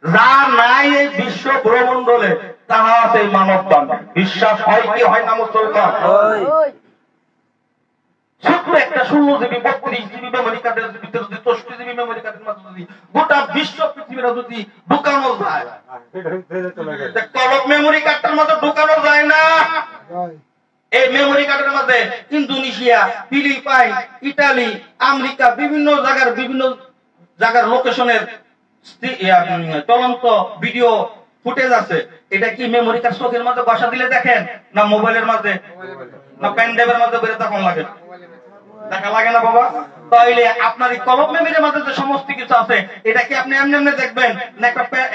যা নাই এই বিশ্ব ব্রহ্মাণ্ডে তাহা আছে মানব বান্ডে। বিশ্বাস হয় কি হয় না মুসলমান? ছোট্ট একটা 16 জিবি 32 জিবি মেমোরি কার্ডের ভিতরে যদি 64 জিবি মেমোরি কার্ডের মধ্যে যদি গোটা বিশ্ব পৃথিবীরা যদি ঢুকানো যায়, কলম মেমোরি কার্ডের মধ্যে ঢুকানো যায় না। এই মেমোরি কার্ডের মধ্যে ইন্দোনেশিয়া, ফিলিপাইন, ইতালি, আমেরিকা, বিভিন্ন জায়গার লোকেশনের চলন্ত ভিডিও ফুটেজ আছে। এটা কি মেমোরি কার্ড চোখের মধ্যে বসা দিলে দেখেন, না মোবাইলের মধ্যে, না পেন ড্রাইভের মধ্যে বেরোতে তখন লাগে? দেখা লাগে না বাবা? তাইলে আপনার এই কলম মেমোরির মধ্যে যে সমস্ত কিছু আছে, এটা কি আপনি এমনি এমনি দেখবেন, না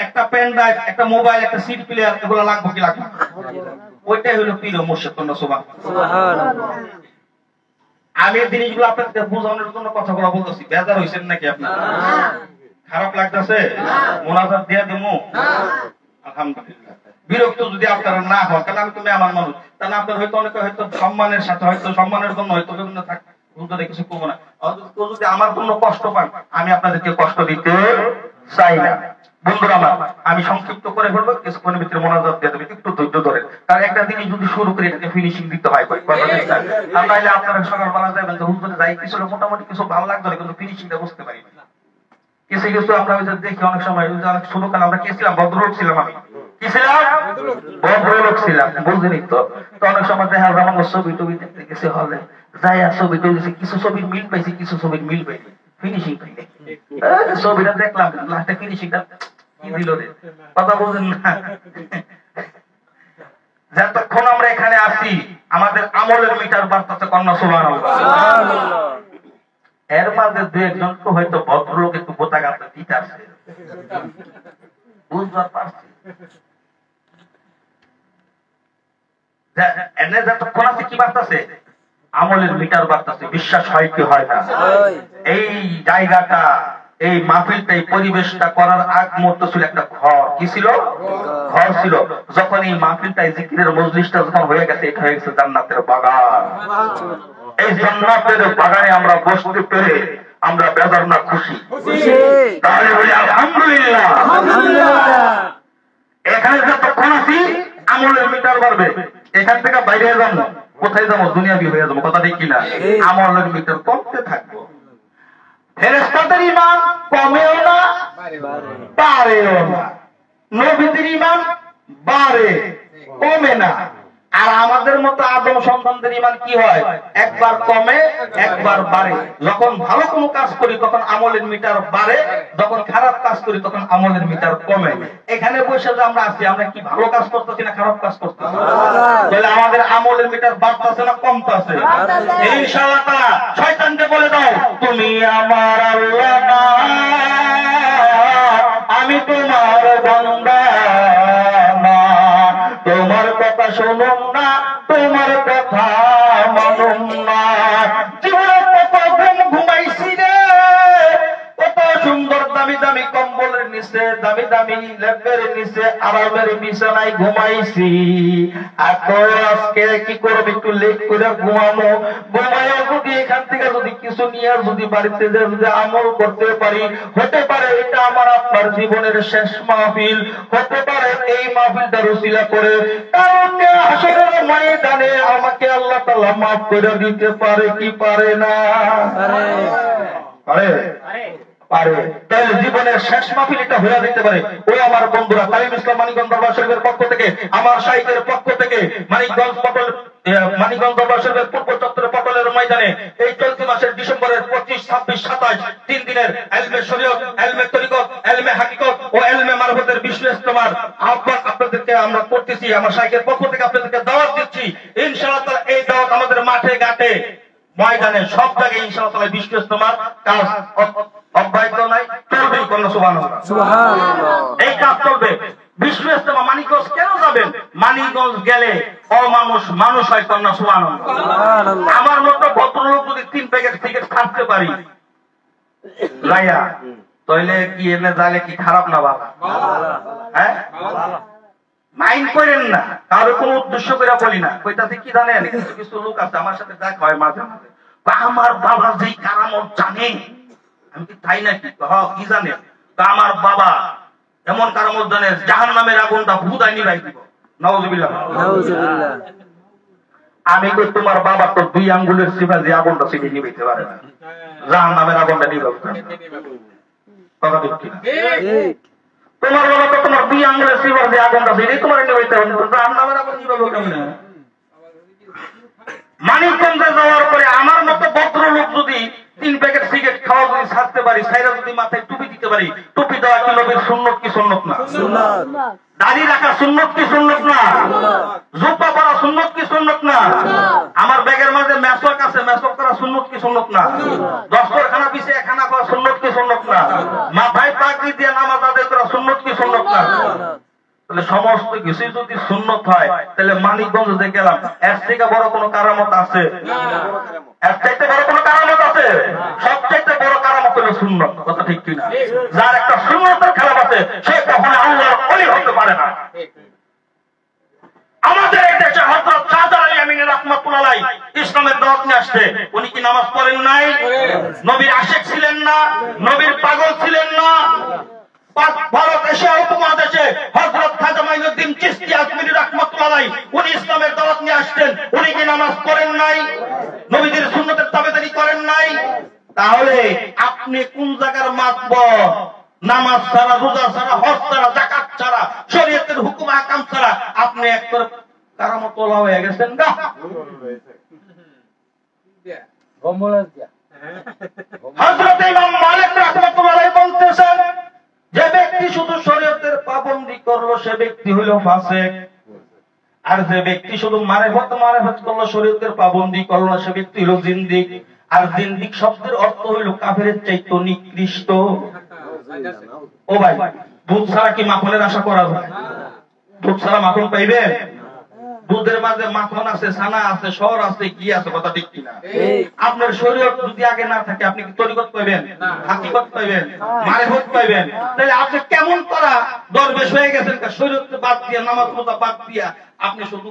একটা পেন ড্রাইভ, একটা মোবাইল, একটা সিডি প্লেয়ার, এগুলো লাগবে কি লাগবে? ওইটাই হলো পীর ও মুর্শিদ। সুবহানাল্লাহ। আমি এই জিনিসগুলো আপনাদের বোঝানোর জন্য কথাগুলো বলতেছি। বেজার হইছেন নাকি আপনারা? খারাপ লাগতেছে? মোনাজাত দিয়া দেবো? আলহামদুলিল্লাহ। বিরক্ত যদি আপনারা না হন, কারণ আমি তো মেহমান মানুষ, তাহলে আপনার হয়তো অনেকে হয়তো সম্মানের সাথে, হয়তো সম্মানের জন্য হয়তো বিভিন্ন কিছু করবো না। যদি আমার কোনো কষ্ট পান, আমি আপনাদেরকে কষ্ট দিতে চাই না। বন্ধুরা আমার, আমি সংক্ষিপ্ত করে বলবো, কিছুক্ষণের ভিতরে মোনাজাত দিয়ে দেবে, একটু ধৈর্য ধরে। কারণ একটা জিনিস যদি শুরু করে এটাকে ফিনিশিং দিতে হয়, আর নাইলে আপনারা সকালবেলা যাবেন তো হুজুরে যাই কিছু মোটামুটি কিছু ভালো লাগতো না, কিন্তু ফিনিশিংটা বুঝতে পারি না। কিছু কিছু আমরা দেখি অনেক সময়, অনেক শুরু কাল আমরা কি ছিলাম, ভদ্রলোক ছিলাম, আমি কি ছিলাম, ভদ্রলোক ছিলাম, বুঝিনি তো। অনেক সময় দেখা যায় আমার ছবি টবি দেখতে গেছে হলে, যাই ছবি টবি কিছু ছবির মিল পাইছি, কিছু ছবির মিল পাইনি, ফিনিশিং পাইনি। ছবিটা দেখলাম, লাস্টে ফিনিশিংটা কি দিল রে, কথা বলছেন না? যতক্ষণ আমরা এখানে আসি, আমাদের আমলের মিটার বাড়তেছে, কন্যা সুবহানাল্লাহ। এর মাঝে দু একজন তো হয়তো ভদ্রলোক একটু বোতা গাছে ঠিক আছে, বুঝতে পারছি। এনে যতক্ষণ আছে কি বাড়তেছে? আমলের মিটার বাড়তেছে। বিশ্বাস হয় কি হয় না? এই জায়গাটা, এই মাহফিলটা, এই পরিবেশটা করার আগ মুহূর্ত ছিল একটা ঘর। কি ছিল? ঘর ছিল। যখন এই মাহফিলটা, জিকিরের মজলিসটা যখন হয়ে গেছে, এটা হয়ে গেছে জান্নাতের বাগান। এই জান্নাতের বাগানে আমরা বসতে পেরে আমরা বেজার না খুশি? তাহলে বলি আলহামদুলিল্লাহ। এখানে যতক্ষণ আছি আমলের মিটার বাড়বে। এখান থেকে বাইরে যাবো, কোথায় যাবো? দুনিয়াবি হয়ে যাবো, কথা ঠিক কিনা? আমলের মিটার কমতে থাকবো। ফেরেশতাদের ঈমান কমেও না, বাড়েও না। নবীদের ঈমান বাড়ে, কমে না। আর আমাদের মতো আদম সন্তানদের ঈমান কি হয়? একবার কমে, একবার বাড়ে। যখন ভালো কোনো কাজ করি তখন আমলের মিটার বাড়ে, যখন খারাপ কাজ করি তখন আমলের মিটার কমে। এখানে বসে যে আমরা আছি, আমরা কি ভালো কাজ করতেছি না খারাপ কাজ করতেছি? তাহলে আমাদের আমলের মিটার বাড়তেছে না কমতেছে? ইনশাআল্লাহ তাআলা শয়তানকে বলে দাও, তুমি আমার আল্লাহ না, আমি তোমার বান্দা না, তোমার কথা শুনুম না, তোমার কথা মানুম না। জীবনে কত ঘুম ঘুমাইছি রে, কত সুন্দর দামি দামি কম্বলের নিচে, দামি দামি লেপের নিচে, আরামের বিছানায় ঘুমাইছি। আর তো আজকে কি করবো, একটু লেট করে ঘুমানো, ঘুমাইয়া যদি যদি এখান থেকে যদি কিছু নিয়ে যদি বাড়িতে যদি আমল করতে পারি, হতে পারে এটা আমার আপনার জীবনের শেষ মাহফিল, হতে পারে এই মাহফিলটার উসিলা করে কালকে হাসরের ময়দানে আমাকে আল্লাহ তাআলা মাফ করে দিতে পারে কি পারে না? পারে পারে। তাহলে জীবনের শেষ মাহফিল এটা হয়ে যেতে পারে। ও আমার বন্ধুরা, তালিম ইসলাম মানিকগঞ্জ দরবার শরীফের পক্ষ থেকে, আমার শাইখের পক্ষ থেকে মানিকগঞ্জ দরবার শরীফের পূর্ব চত্বরে পটলের ময়দানে এই চলতি মাসের ডিসেম্বরের 25, 26, 27 3 দিনের ইলমে শরীয়ত, ইলমে তরিকত, ইলমে হাকিকত ও ইলমে মারফতের বিশ্ব ইজতেমার আহ্বান আপনাদেরকে আমরা করতেছি। আমার শাইখের পক্ষ থেকে আপনাদেরকে দাওয়াত দিচ্ছি। ইনশাআল্লাহ তাআলা এই দাওয়াত আমাদের মাঠে ঘাটে ময়দানে সব জায়গায় ইনশাআল্লাহ তাআলা বিশ্ব ইজতেমার কাজ অব্যাহত নাই, চলবে। কোন সুবহানাল্লাহ, সুবহানাল্লাহ। এই কাজ চলবে। বিশ্ব ইজতেমা মানিকগঞ্জ কেন যাবেন? মানিকগঞ্জ গেলে অমানুষ মানুষ হয়। কোন সুবহানাল্লাহ, সুবহানাল্লাহ। আমার মতো ভদ্রলোক যদি 3 প্যাকেট সিগারেট খাচ্ছে পারি লাইয়া, তাহলে কি এনে যাইলে কি খারাপ না বাবা? হ্যাঁ, মাইন্ড করেন না, কারো কোনো উদ্দেশ্য করে বলি না। কইতাছে কি জানেন, কিছু কিছু লোক আছে আমার সাথে দেখা হয় মাঝে মাঝে, আমার বাবা যেই কারামত জানে। আমি কি তাই নাকি? কি জানেন? আমার বাবা এমন কারামত জানে জাহান্নামের আগুনটা ভুদাই নিভাই দিব। নাউজুবিল্লাহ, নাউজুবিল্লাহ। আমি কই তোমার বাবা তো 2 আঙ্গুলের সিফা যে আগুনটা সেটা নিভাইতে পারে না, জাহান্নামের আগুনটা নিভাবে। কথা ঠিক কি? ঠিক। তোমার বাবা তো তোমার 2 আঙ্গুলের সিফা যে আগুনটা সেটাই তোমার নিভাইতে পারে না, জাহান্নামের আগুন নিভাবে কেমনে? মানিকগঞ্জে যাওয়ার পরে আমার মতো ভদ্রলোক যদি 3 প্যাকেট সিগারেট খাওয়া যদি ছাড়তে পারি, সাইরা যদি মাথায় টুপি দিতে পারি, টুপি দেওয়া কি নবীর সুন্নত কি সুন্নত না? সুন্নাত। দাড়ি রাখা সুন্নত কি সুন্নত না? জুব্বা পরা সুন্নত কি সুন্নত না? আমার ব্যাগের মাঝে মেসওয়াক আছে, মেসওয়াক করা সুন্নত কি সুন্নত না? দস্তরখানা বিছিয়ে খানা খাওয়া সুন্নত কি সুন্নত না? মাথায় পাগড়ি দিয়ে নামাজ আদায় করা সুন্নত কি সুন্নত না? তাহলে সমস্ত কিছু যদি সুন্নত হয়, তাহলে মানিকগঞ্জে গেলাম, এর থেকে বড় কোনো কারামত আছে? এর চাইতে বড় কোনো কারামত আছে? সবচাইতে বড় কারামত হলো সুন্নত। কথা ঠিক কিনা? যার একটা সুন্নতের খেলাফ আছে সে কখনো আল্লাহর ওলি হতে পারে না। আমাদের এই দেশে হযরত শাহজালাল আলী আমিনী রাহমাতুল্লাহ আলাইহি ইসলামের দাওয়াত নিয়ে আসছে। উনি কি নামাজ পড়েন নাই? নবীর আশিক ছিলেন না? নবীর পাগল ছিলেন না? ভারত এশিয়া উপমহাদেশে হযরত খাজা মাইনুদ্দিন চিশতি আজমিরি রাহমাতুল্লাহ আলাইহি উনি ইসলামের দাওয়াত নিয়ে আসছেন। উনি কি নামাজ পড়েন নাই? নবীদের সুন্নতের তাবেদারি করেন নাই? তাহলে আপনি কোন জায়গার মাতবর? নামাজ ছাড়া, রোজা ছাড়া, হজ ছাড়া, যাকাত ছাড়া, শরীয়তের হুকুম আহকাম ছাড়া আপনি একবার কারামত ওলা হয়ে গেছেন গা। হযরত ইমাম মালিক রাহমাতুল্লাহ আলাইহি বলতেছেন, যে ব্যক্তি শুধু শরীয়তের পাবন্দি করলো সে ব্যক্তি হইল ফাসিক, আর যে ব্যক্তি শুধু মারিফত করলো শরীয়তের পাবন্দি করলো না সে ব্যক্তি হইল জিন্দিক। আর জিন্দিক শব্দের অর্থ হইল কাফেরের চাইতে নিকৃষ্ট। ও ভাই, দুধ ছাড়া কি মাখনের আশা করা যায়? দুধ ছাড়া মাখন পাইবে? দুধের মাঝে মাখন আছে, ছানা আছে, সর আছে, কি আছে? কথা ঠিক কিনা? আপনার শরীয়ত যদি আগে না থাকে আপনি কি তরিকত পাইবেন? হাকিকত পাইবেন? মারিফত পাইবেন? তাহলে আপনি কেমন করা দরবেশ হয়ে গেছেন? শরীয়ত বাদ দিয়া, নামাজ রোজা বাদ দিয়া আপনি শুধু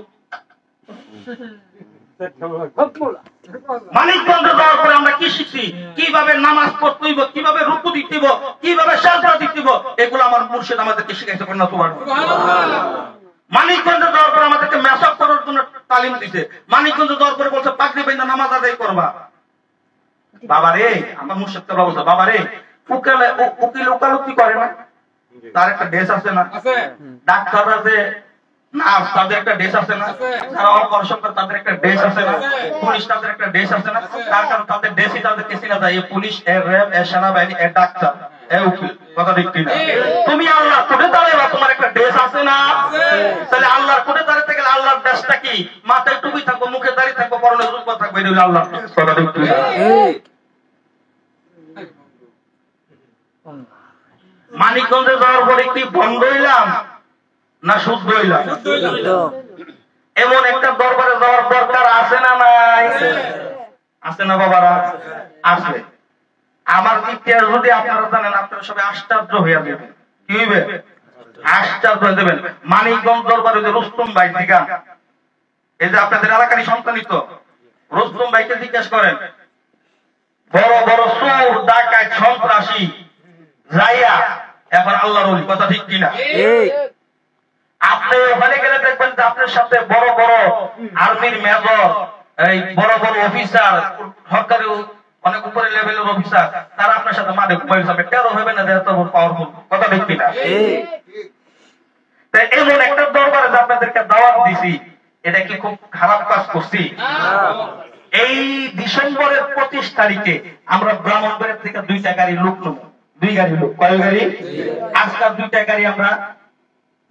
মানিকগঞ্জে যাওয়ার পরে আমরা কি শিখছি? কিভাবে নামাজ পড়তে হইব, কিভাবে রুকু দিতে হইব, কিভাবে সাজদা দিতে হইব, এগুলো আমার মুর্শিদ আমাদেরকে শিখাইতে পারেন না। সুবহানাল্লাহ। মানিকগঞ্জে যাওয়ার পরে আমাদেরকে মেসওয়াক করার জন্য তালিম দিতে। মানিকগঞ্জে যাওয়ার পরে বলছে পাগড়ি বাইন্ধা নামাজ আদায় করবা। বাবা রে, আমার মুর্শিদ কেবল বলছে, বাবা রে, উকিল ওকালতি করে না, তার একটা ড্রেস আছে না? ডাক্তার আছে, নার্স তাদের একটা ড্রেস আছে না? যারা অপারেশন করে তাদের একটা ড্রেস আছে না? পুলিশ তাদের একটা ড্রেস আছে না? তার কারণ তাদের ড্রেসই তাদেরকে চেনা যায়, এই পুলিশ, এ র্যাব, এ সেনাবাহিনী, এ ডাক্তার, এ উকিল। কথা ঠিক কিনা? তুমি আল্লাহর কোটে দাঁড়াইবা, তোমার একটা ড্রেস আছে না? তাহলে আল্লাহর কোটে দাঁড়াতে গেলে আল্লাহর ড্রেসটা কি? মাথায় টুপি থাকবো, মুখে দাড়ি থাকবো, পরনে জুব্বা থাকবে, এটা হলো আল্লাহর ড্রেস। কথা ঠিক কিনা? মানিকগঞ্জে যাওয়ার পরে কি বন্ধ হইলাম না শুদ্ধ হইলাম? এমন একটা দরবারে যাওয়ার দরকার আছে না নাই? আছে না বাবারা? আছে। আমার ইতিহাস যদি আপনারা জানেন, আপনারা সবাই আশ্চর্য হয়ে যাবেন। কি হইবে? আশ্চর্য হয়ে যাবেন। মানিকগঞ্জ দরবারে যে রুস্তম ভাই দিঘা, এই যে আপনাদের এলাকারই সন্তানিত রুস্তম ভাইকে জিজ্ঞেস করেন, বড় বড় চোর ডাকাত সন্ত্রাসী যাইয়া এখন আল্লাহর ওলি, কথা ঠিক কিনা? আপনি ওখানে গেলে দেখবেন যে আপনার সাথে বড় বড় আর্মির মেজর, এই বড় বড় অফিসার, সরকারি অনেক উপরে লেভেলের অফিসার, তারা আপনার সাথে মাঠে ঘুমাই যাবে, টেরো হবে না যে এত পাওয়ারফুল, কথা ঠিক কিনা? এমন একটা দরবারে যে আপনাদেরকে দাওয়াত দিছি, এটা কি খুব খারাপ কাজ করছি? এই ডিসেম্বরের 25 তারিখে আমরা ব্রাহ্মণবাড়িয়া থেকে 2টা গাড়ি লোক নেব, 2 গাড়ি লোক, কয় গাড়ি? আজকাল 2টা গাড়ি আমরা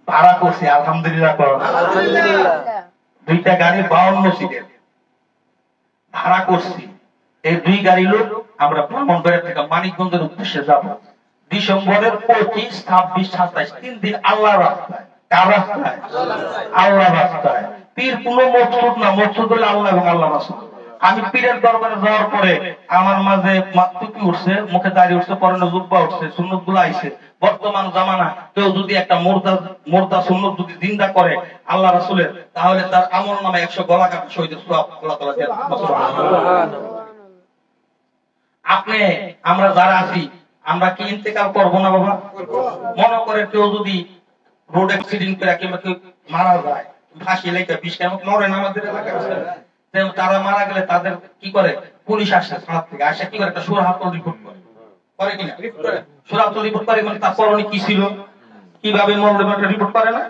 ভাড়া করছি, আলহামদুলিল্লাহ। 2টা গাড়ি 52 সিটের ভাড়া করছি। এই 2 গাড়ি লোক আমরা ব্রাহ্মণবাড়িয়া থেকে মানিকগঞ্জের উদ্দেশ্যে যাব ডিসেম্বরের 25, 26, 27, 3 দিন আল্লাহ রাস্তায়। কার রাস্তায়? আল্লাহ রাস্তায়। পীর কোন মকসুদ না, মকসুদ হলো আল্লাহ এবং আল্লাহ রাসূল। আমি পীরের দরবারে যাওয়ার পরে আমার মাঝে টুপি উঠছে, মুখে দাড়ি উঠছে, পরনে জুব্বা উঠছে, সুন্নত গুলো আইছে। বর্তমান জামানা কেউ যদি একটা মুর্দা সুন্নত যদি জিন্দা করে আল্লাহ রাসূলের, তাহলে তার আমল নামে 100 গলা কাটা শহীদের সওয়াব আল্লাহ তাআলা দেন। আপনি আমরা যারা আছি আমরা কি ইন্তেকাল করবো না বাবা? মনে করে কেউ যদি রোড অ্যাক্সিডেন্ট করে কিংবা কেউ মারা যায়, ফাঁসি লেগে 20 কেন মরে না আমাদের এলাকায়, তারা মারা গেলে তাদের কি করে? পুলিশ আসে থানা থেকে, আসে কি করে? একটা সুরাহাতুল রিপোর্ট করে কিনা? সুরাহাতুল রিপোর্ট করে, মানে তার পরনে কি ছিল, কিভাবে মরলো, একটা রিপোর্ট করে না?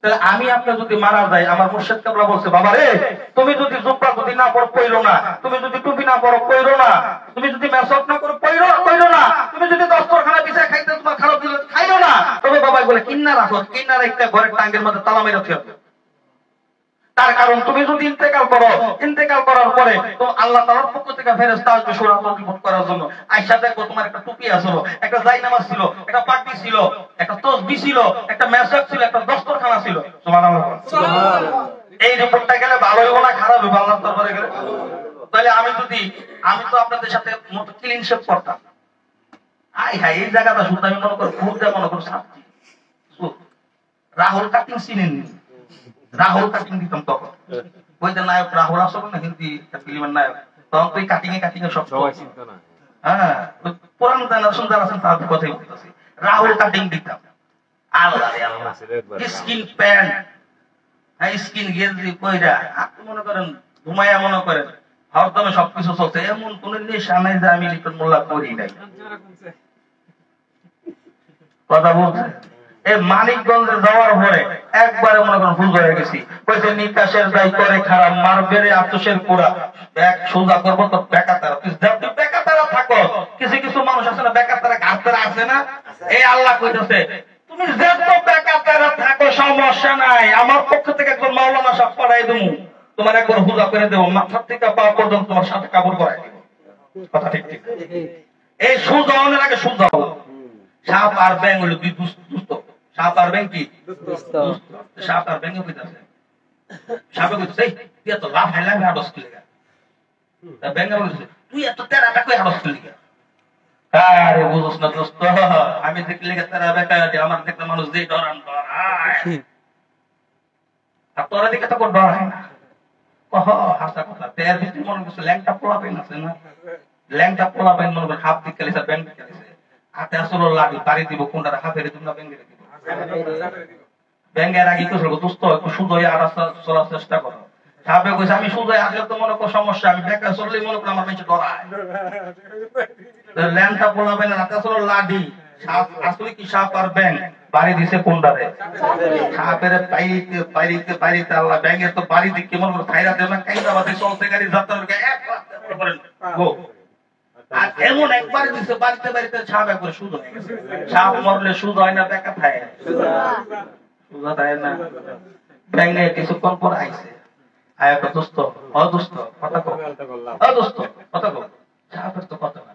তাহলে আমি আপনি যদি মারা যাই, আমার মুর্শিদ কেবলা বলছে, বাবা রে, তুমি যদি জুব্বা যদি না পরো কইরো না, তুমি যদি টুপি না পরো কইরো না, তুমি যদি মেসওয়াক না করো কইরো না, তুমি যদি দস্তরখানা বিছায় খাইতে তোমার খারাপ দিলে খাইও না। তবে বাবা বলে কিন্না রাখো, কিন্না রাখতে ঘরের টাঙ্গের মধ্যে তালা মেরে রাখো। তার কারণ তুমি যদি ইন্তেকাল করো, ইন্তেকাল করার পরে তো আল্লাহ তাআলার পক্ষ থেকে ফেরেশতা আসবে সূরাতুল রিপোর্ট করার জন্য। আয়েশা দেখো তোমার একটা টুপি আছিল, একটা জায়নামাজ ছিল, একটা পাগড়ি ছিল, একটা তাসবিহ ছিল, একটা মেসওয়াক ছিল, একটা দস্তরখানা ছিল। সুবহানাল্লাহ। এই রিপোর্টটা গেলে ভালো হইব না খারাপ হইব আল্লাহর দরবারে গেলে? তাহলে আমি তো আপনাদের সাথে মত ক্লিন শেপ করতাম। হাই এই জায়গাটা শুধু আমি মনে করি ভুল দেব, মনে করি শাস্তি। রাহুল কাটিং চিনেন? রাহুল কাটিং দিতাম তখন, ওই যে নায়ক রাহুল আসল না, হিন্দি ফিল্মের নায়ক, তখন তো কাটিং এ সব হ্যাঁ, পুরান জেনারেশন যারা আছেন তাদের কথাই বলতেছি। রাহুল কাটিং দিতাম। আল্লাহ রে আল্লাহ, স্কিন প্যান্ট, স্কিন গেঞ্জি কইরা আপনি মনে করেন ঘুমাইয়া মনে করেন হরদমে সবকিছু চলছে, এমন কোন নেশা নাই যে আমি লিটন মোল্লা করি নাই। কথা বলছে এই মানিকগঞ্জে যাওয়ার পরে একবারে মনে করেন ভুল হয়ে গেছি। কইছে নিকাশের দায় করে খারাপ মারবে রে আতশের পোড়া, ব্যাগ সোজা করবো তো বেকাতারা। তুই বেকাতারা থাকো, কিছু কিছু মানুষ আছে না বেকাতারা ঘাটতারা আছে না, এই আল্লাহ কইতেছে তুমি যত বেকাতারা থাকো সমস্যা নাই, আমার পক্ষ থেকে একজন মাওলানা সাহেব পড়াই দেবো, তোমার একবার হুজা করে দেবো, মাথার থেকে পা পর্যন্ত তোমার সাথে কাপড় পরাই দেবো। কথা ঠিক ঠিক। এই সুজ হওয়ার আগে সুজ হও। সাপ আর ব্যাং হলো দুই দুস্থ। সাপ আর ব্যাং কি? সাপ আর ব্যাং কইতাছে, সাপে কইতাছে তুই এত লাভ হাইলাম হাডস কি লাগা, তা ব্যাং কইতাছে তুই এত তেরা টাকা হাডস কি লাগা। আরে বুঝছ না দোস্ত, আমি দেখলে তেরা বেটা আমার দেখলে মানুষ যে ডরান ডরায়, আর তোরা দিকে তো কোন ডর হয় না। হাসা কথা তের ভিতরে মনে করছে ল্যাংটা পোলা পেন আছে না, ল্যাংটা পোলা পেন মনে করে হাফ দিক খেলেছে ব্যাংক খেলেছে, হাতে আসলে লাঠি বাড়ি দিব, কোনটা হাফে দিব না ব্যাংকে দিব, ব্যাংকের আগে কিছু দোস্ত একটু সুদয় আড়া চলার চেষ্টা করো। সাপে কইছে আমি সুদয় আসলে তো মনে করো সমস্যা, আমি বেকার চললেই মনে করো আমার মেয়েছে ডরায়। ল্যাংটা পোলা পেন হাতে আসলে লাঠি, সাপ আসলে কি সাপ আর ব্যাংক বাড়ি দিছে কোনটারে, সাপের পাইতে পাইতে পাইতে আল্লাহ ব্যাংকের তো বাড়ি দিকে মনে করো খাইরা দেব না, কাইদা বাদে চলতে গাড়ি যাত্রা এক করেন গো। আর এমন একবার দিছে বাড়িতে বাড়িতে সাপ একবার সুদ হয়ে গেছে। সাপ মরলে সুদ হয় না, বেকা থাকে সুদ হয় না। ব্যাংকে কিছুক্ষণ পর আইছে, আয়া তো দোস্ত অদোস্ত কথা কো, অদোস্ত কথা কো, সাপের তো কথা না।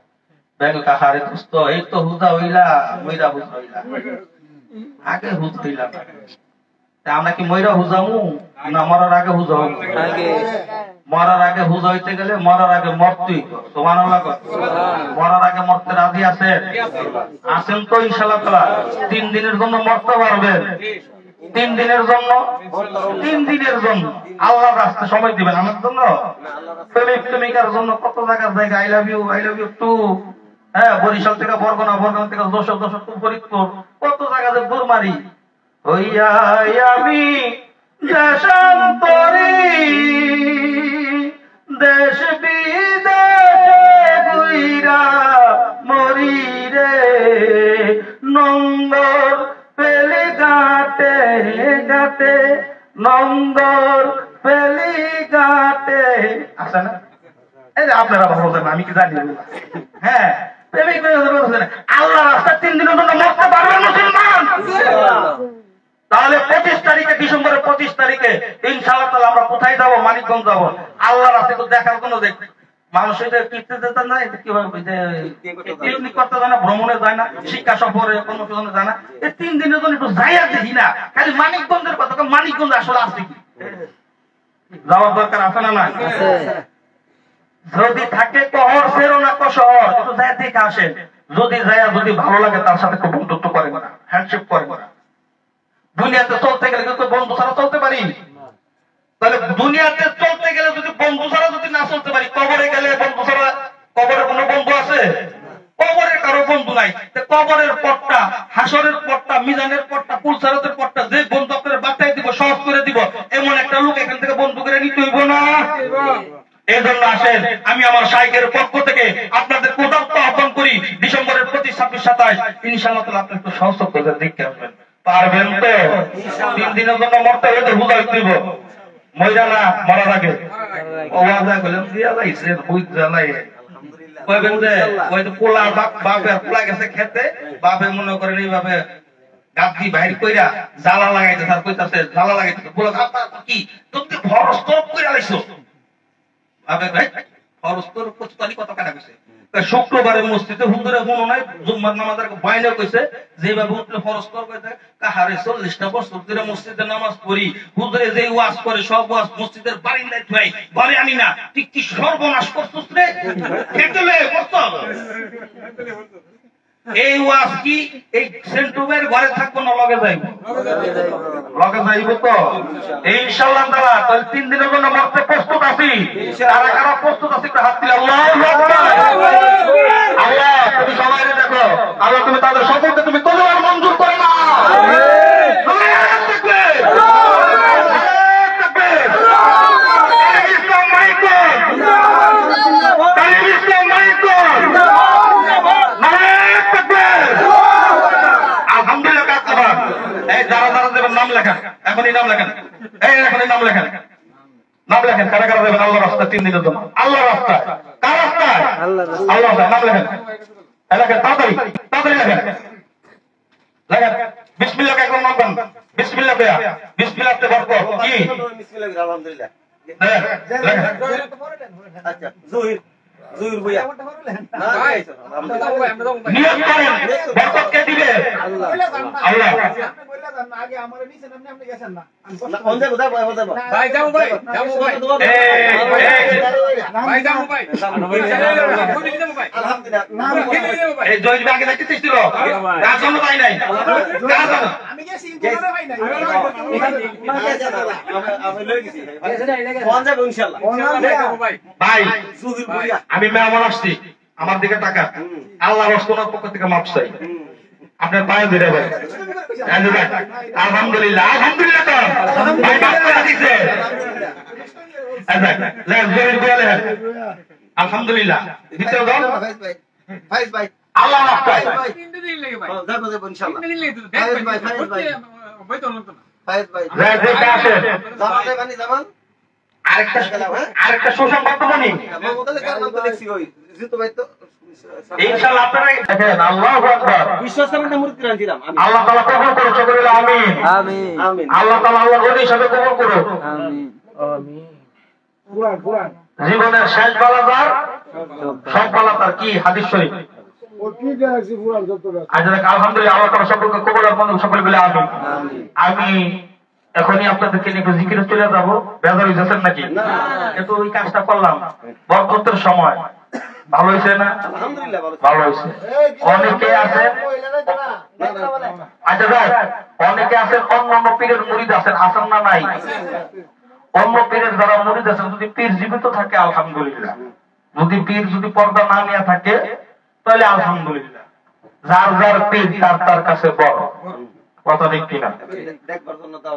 ব্যাংক কাহারে দোস্ত এই তো হুদা হইলা, মইরা হুদা হইলা, আগে হুদ হইলা না, আমরা কি মইরা হুজামু না মরার আগে হুজা হইব? মরার আগে হুজা হইতে গেলে মরার আগে মরতেই, সুবহানাল্লাহ। মরার আগে মরতে রাজি আছেন? আছেন তো ইনশাআল্লাহ তাআলা? 3 দিনের জন্য মরতে পারবেন? 3 দিনের জন্য 3 দিনের জন্য আল্লাহর রাস্তায় সময় দিবেন আমার জন্য প্রেমিকার জন্য কত জায়গা আই লাভ ইউ টু হ্যাঁ বরিশাল থেকে বরগুনা থেকে দশক ফরিদপুর কত জায়গাতে দূর মারি হইয়া আমি দেশান্তরী দেশ বিদেশে ঘুইরা মরি রে নম্বর পেলি ঘাটে ঘাটে নম্বর পেলি ঘাটে আছে না এই যে আপনারা বলছেন আমি কি জানি হ্যাঁ প্রেমিক আল্লাহ রাস্তা 3 দিনের জন্য মরতে পারবেন মুসলমান তাহলে 25 তারিখে ডিসেম্বরের 25 তারিখে ইনশাআল্লাহ তাআলা আমরা কোথায় যাব মানিকগঞ্জ যাব আল্লাহ রাস্তা তো দেখার জন্য দেখ মানুষ এটা কিনতে যেতে না কিভাবে পিকনিক করতে যায় না ভ্রমণে যায় না শিক্ষা সফরে কর্মসূচনে যায় না এই 3 দিনের জন্য একটু যাইয়া দেখি না খালি মানিকগঞ্জের কথা মানিকগঞ্জ আসলে আছে কি যাওয়ার দরকার আছে না না যদি থাকে কহর ফেরো না কশহর একটু যাই দেখে আসেন যদি যায় যদি ভালো লাগে তার সাথে খুব বন্ধুত্ব করে না হ্যান্ডশেক করে না দুনিয়াতে চলতে গেলে কিন্তু বন্ধু ছাড়া চলতে পারি তাহলে দুনিয়াতে চলতে গেলে যদি বন্ধু ছাড়া যদি না চলতে পারি কবরে গেলে বন্ধু ছাড়া কবরে কোনো বন্ধু আছে কবরে কারো বন্ধু নাই কবরের পথটা হাসরের পথটা মিজানের পথটা পুলসারতের পথটা যে বন্ধু আপনার বাঁচাই দিব সহজ করে দিব এমন একটা লোক এখান থেকে বন্ধু করে নিতে হইব না এই জন্য আসেন আমি আমার শাইখের পক্ষ থেকে আপনাদের কোটাত্ম আহ্বান করি ডিসেম্বরের 25, 26, 27 ইনশাআল্লাহ তাআলা আপনি একটু সহজ করে দেখতে আসবেন পারবেন তো 3 দিনের জন্য মরতে হলে তো বুঝাই দিব মইরা না মরার আগে ও ওয়াদা করলেন দিয়া লাইছে বুঝ জ্বালাই কইবেন যে ওই তো পোলা বাপের পোলা গেছে খেতে বাপে মনে করেন এইভাবে গাছি বাইর কইরা জ্বালা লাগাইতে স্যার কইতাছে জ্বালা লাগাইতে পোলা কি তুমি ফরজ তপ কইরা লাইছো আবে ভাই ফরজ তোর কোচতালি কত কাটা কইছে শুক্রবারে মসজিদে হুজুরে মনে নাই জুম্মার নামাজের বাইরে কইছে যেভাবে উঠলে ফরজ তর কইতে কাহারে 40টা বছর ধরে মসজিদে নামাজ পড়ি হুজুরে যেই ওয়াজ করে সব ওয়াজ মসজিদের বারিন্দায় থুই ঘরে আনি না তুই কি সর্বনাশ করছস রে খেতলে মরছ এই ওয়াজ কি এই সেন্টুমের ঘরে থাকবো না লগে যাইব তো ইনশাআল্লাহ তাআলা তাহলে 3 দিনের জন্য মরতে প্রস্তুত আছি কারা কারা প্রস্তুত আছি একটু হাত দিলে আল্লাহু আকবার আল্লাহ তুমি সবাই দেখো আল্লাহ তুমি তাদের সকলকে তুমি তলোয়ার মঞ্জুর করে না নাম লেখেন এখনই নাম লেখেন এখনই নাম লেখেন কারা কারা দেবেন আল্লাহ রাস্তায় 3 দিনের জন্য আল্লাহ রাস্তায় কার রাস্তায় আল্লাহ নাম লেখেন লেখেন তাড়াতাড়ি লেখেন বিসমিল্লাহ একবার নামবেন বিসমিল্লাহ বেয়া বিসমিল্লাহতে বরকত কি বিসমিল্লাহ আলহামদুলিল্লাহ আচ্ছা জহির ভইয়া নিয়ত করেন বরকত কে দিবে আল্লাহ আগে আমারে নিচে নামনে আপনি গেছেন না কোন জায়গা ভাই যাও ভাই ভাই যাও ভাই আলহামদুলিল্লাহ এই জয় আগে যাইতে ছিল রাজন ভাই নাই আমি গেছি ইনশাআল্লাহ ভাই নাই আমি লই গেছি কোন জায়গা ইনশাআল্লাহ ভাই সুধীর ভইয়া আমি মেহমান আসছি আমার দিকে টাকা আল্লাহর রাসূলের পক্ষ থেকে মাফ চাই আপনার পায়ে ধরে ভাই আলহামদুলিল্লাহ আলহামদুলিল্লাহ তো ভাই মাফ করে দিয়েছে আলহামদুলিল্লাহ ভিতরে যাও ভাই ভাই আল্লাহ মাফ করে 3 দিন লাগে ভাই যাবো যাবো ইনশাআল্লাহ 3 দিন লাগে ভাই ভাই তো লঙ্ক না ভাই যাই আসেন জামাতে বানি জামান আরেকটা সুসংবাদ বলি মোবাইলে কার নাম তো লিখছি ওই জিতু ভাই তো ইনশাআল্লাহ আপনারা দেখেন আল্লাহু আকবার বিশ্বাসের মধ্যে মূর্তি রাখছিলাম আমি আল্লাহ তাআলা কবুল করুন সকলে আমিন আমিন আমিন আল্লাহ তাআলা আল্লাহর ওলি হিসাবে কবুল করুন আমিন আমিন কুরআন জীবনের শেষ বালাদার সব বালাদার কি হাদিস শরীফ ও কি দেখাছি কুরআন যতটা আলহামদুলিল্লাহ আল্লাহ তাআলা সকলকে কবুল করুন সকলে বলে আমিন আমিন আমি এখনই আপনাদেরকে নিয়ে একটু জিকিরে চলে যাব বেজার হইছেন নাকি না কিন্তু ওই কাজটা করলাম বরকতের সময় ভালো হয়েছে না আলহামদুলিল্লাহ ভালো হয়েছে অনেকে আছে আচ্ছা অনেকে আছেন অন্য অন্য পীরের মুরিদ আছেন, আছেন না নাই? অন্য পীরের যারা মুরিদ আছেন, যদি পীর জীবিত থাকে আলহামদুলিল্লাহ, যদি পীর যদি পর্দা না নিয়ে থাকে তাহলে আলহামদুলিল্লাহ। যার যার পীর তার তার কাছে বড়, কথা ঠিক কিনা?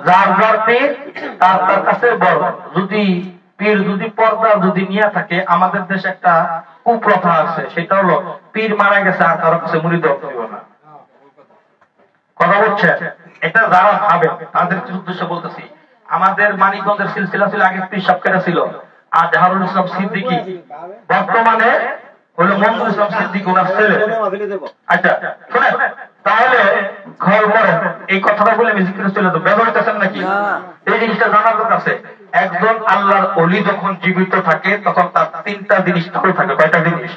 যার যার পীর তার তার কাছে বড়। যদি পীর যদি পর্দা যদি নিয়ে থাকে, আমাদের দেশে একটা কুপ্রথা আছে, সেটা হলো পীর মারা গেছে আর কারো কাছে মুরিদ হইব না। কথা বলছে, এটা যারা ভাবে তাদের উদ্দেশ্য বলতেছি। আমাদের মানিকগঞ্জের সিলসিলা ছিল, আগে পীর সাহেব কেটে ছিল আর জাহারুল ইসলাম সিদ্দিকী, বর্তমানে হলো মঞ্জুর ইসলাম সিদ্দিকী ওনার ছেলে। আচ্ছা শুনে, তাহলে ঘর পরে এই কথাটা বলে আমি জিজ্ঞেস চলে তো ব্যবহার করছেন নাকি? এই জিনিসটা জানার দরকার আছে। একজন আল্লাহর ওলি যখন জীবিত থাকে তখন তার তিনটা জিনিস চালু থাকে। কয়টা জিনিস?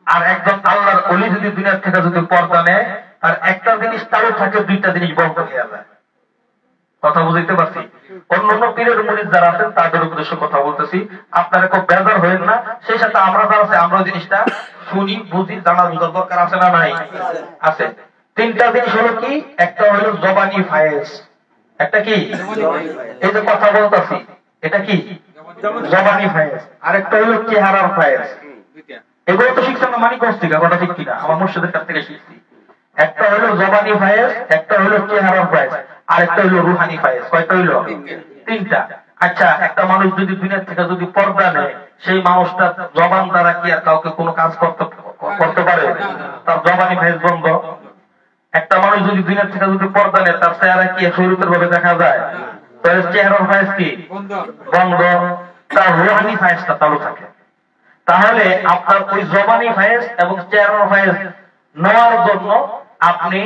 আর একজন আল্লাহর ওলি যদি দুনিয়ার থেকে যদি পর্দা নেয়, আর একটা জিনিস চালু থাকে, দুইটা জিনিস বন্ধ হয়ে যায়। কথা বুঝতে পারছি? অন্যান্য পীরের মুরিদ যারা আছেন তাদের উদ্দেশ্য কথা বলতেছি, আপনারা খুব বেজার হয়েন না। সেই সাথে আমরা যারা আছে, আমরা জিনিসটা শুনি, বুঝি, জানা বুঝার দরকার আছে না নাই? আছে। তিনটা জিনিস হলো কি? একটা হলো জবানি ফায়েজ। একটা কি? এই যে কথা বলতেছি, এটা কি? জবানি ফায়েজ। আর একটা হলো চেহারার ফায়েজ। এগুলো তো শিখছেন না মানিকগঞ্জ থেকে, কথা ঠিক কিনা? আমার মুর্শিদের কাছ থেকে শিখছি। একটা হলো জবানি ফায়েজ, একটা হলো চেহারার ফায়েজ, আর একটা হলো রুহানি ফায়েজ। কয়টা হইলো? তিনটা। আচ্ছা, একটা মানুষ যদি দুনিয়া থেকে যদি পর্দা নেয়, সেই মানুষটা জবান দ্বারা কি আর কাউকে কোনো কাজ করতে পারে? তার জবানি ফায়েজ বন্ধ। একটা মানুষ যদি দুনিয়া থেকে যদি পর্দা নেয়, তার চেহারা কি শরীরের ভাবে দেখা যায়? তাহলে চেহারার ফায়েজ কি বন্ধ, তার রুহানি ফায়েজটা চালু থাকে। তাহলে আপনার ওই জবানি ফায়েজ এবং চেহারার ফায়েজ নেওয়ার জন্য আপনি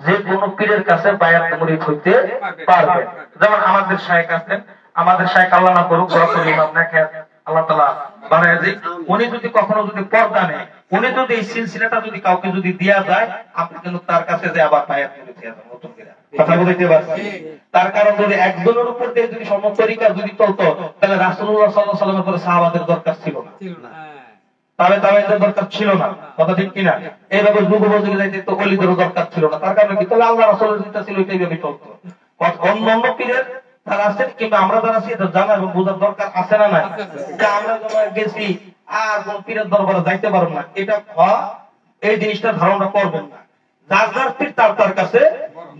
যে কোনো পীরের কাছে বায়াত মুরিদ হইতে পারবেন। যেমন আমাদের শায়েখ আছেন, আমাদের শায়েখ আল্লাহ না করুক, আল্লাহ তাআলা বানায় দিক, উনি যদি কখনো যদি পর্দা নেয়, উনি যদি এই সিলসিলাটা যদি কাউকে যদি দেয়া যায়, আপনি কিন্তু তার কাছে যে আবার বায়াত মুরিদ হয়ে যাবেন নতুন করে। কথা বলতে পারছি? তার কারণ যদি একজনের উপর দিয়ে যদি সমস্ত তরিকা যদি চলতো, তাহলে রাসূলুল্লাহ সাল্লাল্লাহু আলাইহি ওয়াসাল্লামের পরে সাহাবাদের দরকার ছিল না, তবে তাদের দরকার ছিল না। কথা ঠিক কিনা? এইভাবে যুগ বদলে যাইতে তো অলিদেরও দরকার ছিল না। তার কারণে কি? তাহলে আল্লাহ রাসূলের যেটা ছিল এইভাবে চলতো। অন্য পীরের তারা আছেন, কিন্তু আমরা যারা আছি এটা জানা এবং বোঝার দরকার আছে না নাই? যে আমরা যখন গেছি আর কোন পীরের দরবারে যাইতে পারবো না, এটা এই জিনিসটা ধারণা করবেন না। যার যার পীর তার তার কাছে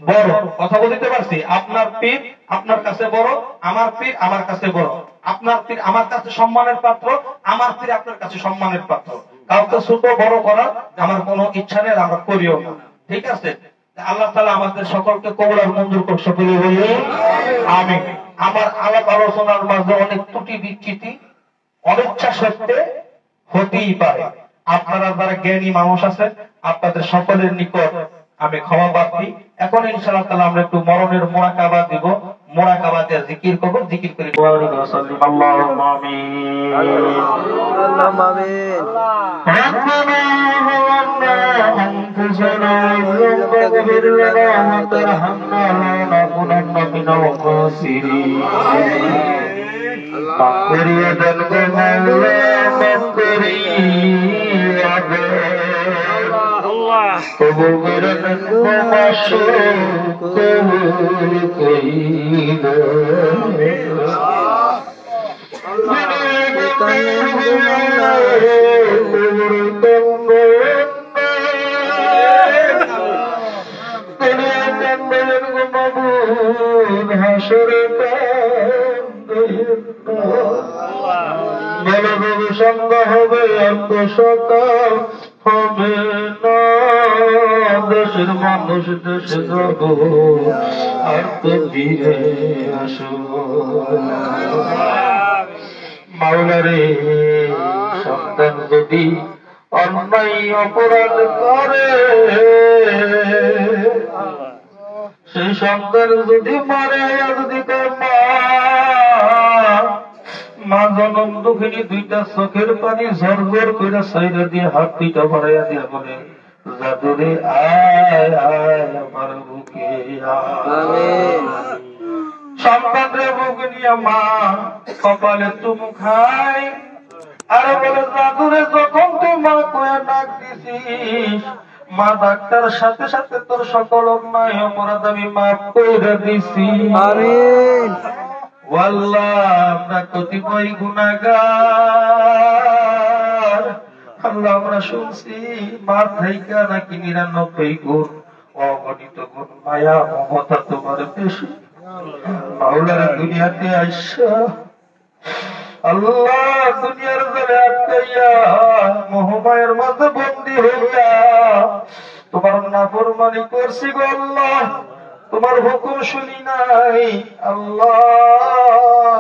বড়। কথা বলতে পারছি? আপনার পীর আপনার কাছে বড়, আমার পীর আমার কাছে বড়। আপনার পীর আমার কাছে সম্মানের পাত্র, আমার পীর আপনার কাছে সম্মানের পাত্র। কাউকে ছোট বড় করার আমার কোনো ইচ্ছা নেই, আমরা করিও না। ঠিক আছে? আল্লাহ তাআলা আমাদের সকলকে কবুল আর মঞ্জুর করতে বলি আমিন। আমার আলাপ আলোচনার মাঝে অনেক ত্রুটি বিচ্যুতি অনিচ্ছা সত্ত্বে হতেই পারে। আপনারা যারা জ্ঞানী মানুষ আছেন, আপনাদের সকলের নিকট আমি ক্ষমা প্রার্থী। এখন ইনশাআল্লাহ তাআলা আমরা একটু মরণের মুরাকাবা দিব, মুরাকাবা দিয়ে জিকির করব, জিকির করে আল্লাহুম্মা আমিন। আল্লাহুম্মা আমিন। ربنا ظلمنا أنفسنا وإن لم تغفر لنا وترحمنا لنكونن من الخاسرين مغفر يدك مولا مغفر قبول منكم الشوق والكيد সঙ্গ হবে অন্ত সকাল হবে না, দেশের মানুষ দেশে যাব আর তো ফিরে আসবো মাওলারে। সন্তান যদি অন্যায় অপরাধ করে, সেই সন্তান যদি মারে, যদি মা জনম দুঃখিনী দুইটা চোখের পানি ঝরঝর করে সাইরা দিয়ে হাত দুইটা বাড়াইয়া দিয়া বলে, জাদুরে আয় আয় আমার বুকে আয়। সন্তানরে বুক নিয়ে মা কপালে চুমু খায় আর বলে, জাদুরে যখন তুই মা কয়ে ডাক দিছিস, মা ডাক্তার সাথে সাথে তোর সকল অন্যায় অপরাধ আমি মাফ করে দিছি। আমিন। ও আল্লাহ, আমরা কতিপয় গুনাহগার। আল্লাহ, আমরা শুনছি মার থাইকা নাকি 99 গুণ, অগণিত গুণ মায়া মমতা তোমার বেশি। মাওলানা দুনিয়াতে আইসা আল্লাহ দুনিয়ার জলে আটকাইয়া মোহমায়ের মধ্যে বন্দী হইয়া তোমার নাফরমানি করছি গো আল্লাহ, তোমার হুকুম শুনি নাই। আল্লাহ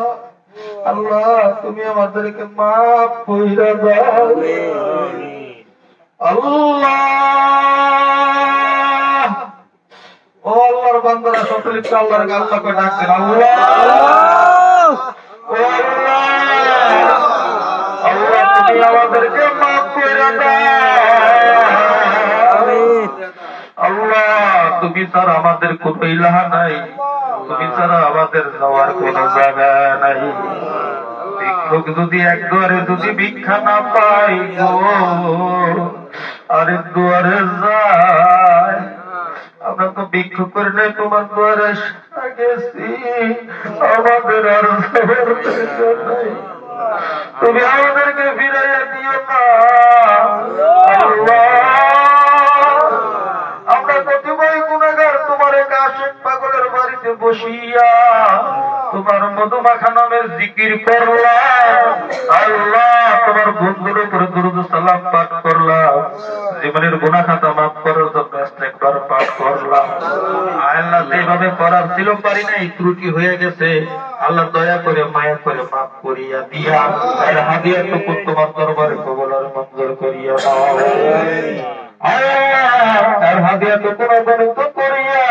আল্লাহ, তুমি আমাদেরকে মাফ কইরা দাও। আল্লাহ, ও আল্লাহর বান্দারা সকলে আল্লাহর আল্লাহকে ডাকছেন। আল্লাহ ও আল্লাহ, আল্লাহ তুমি আমাদেরকে মাফ কইরা দাও। আল্লাহ, তুমি ছাড়া আমাদের কোন ইলাহা নাই, তুমি ছাড়া আমাদের যাওয়ার কোন জায়গা নাই। ভিক্ষুক যদি এক দুয়ারে যদি ভিক্ষা না পাই গো, আরেক দুয়ারে যায়। আমরা তো ভিক্ষুক করে নাই, তোমার দুয়ারে গেছি, আমাদের আর নাই। তুমি আমাদেরকে ফিরাইয়া দিও না। আমরা কতিপয় গুনাহগার তোমার এক আশিক পাগলের বাড়িতে বসিয়া তোমার মধুমাখা নামের জিকির করলাম। আল্লাহ, তোমার বন্ধুর উপরে দুরূদ সালাম পাঠ করলাম, জীবনের গুনাহ খাতা মাফ করার জন্য ইস্তেগফার পাঠ করলাম। আল্লাহ, যেভাবে করার ছিল পারি নাই, ত্রুটি হয়ে গেছে। আল্লাহ দয়া করে মায়া করে মাফ করিয়া দিয়া আর হাদিয়াটুকু তোমার দরবারে কবুল আর মঞ্জুর করিয়া দাও। আর হাদিয়াটুকু অবনীত করিয়া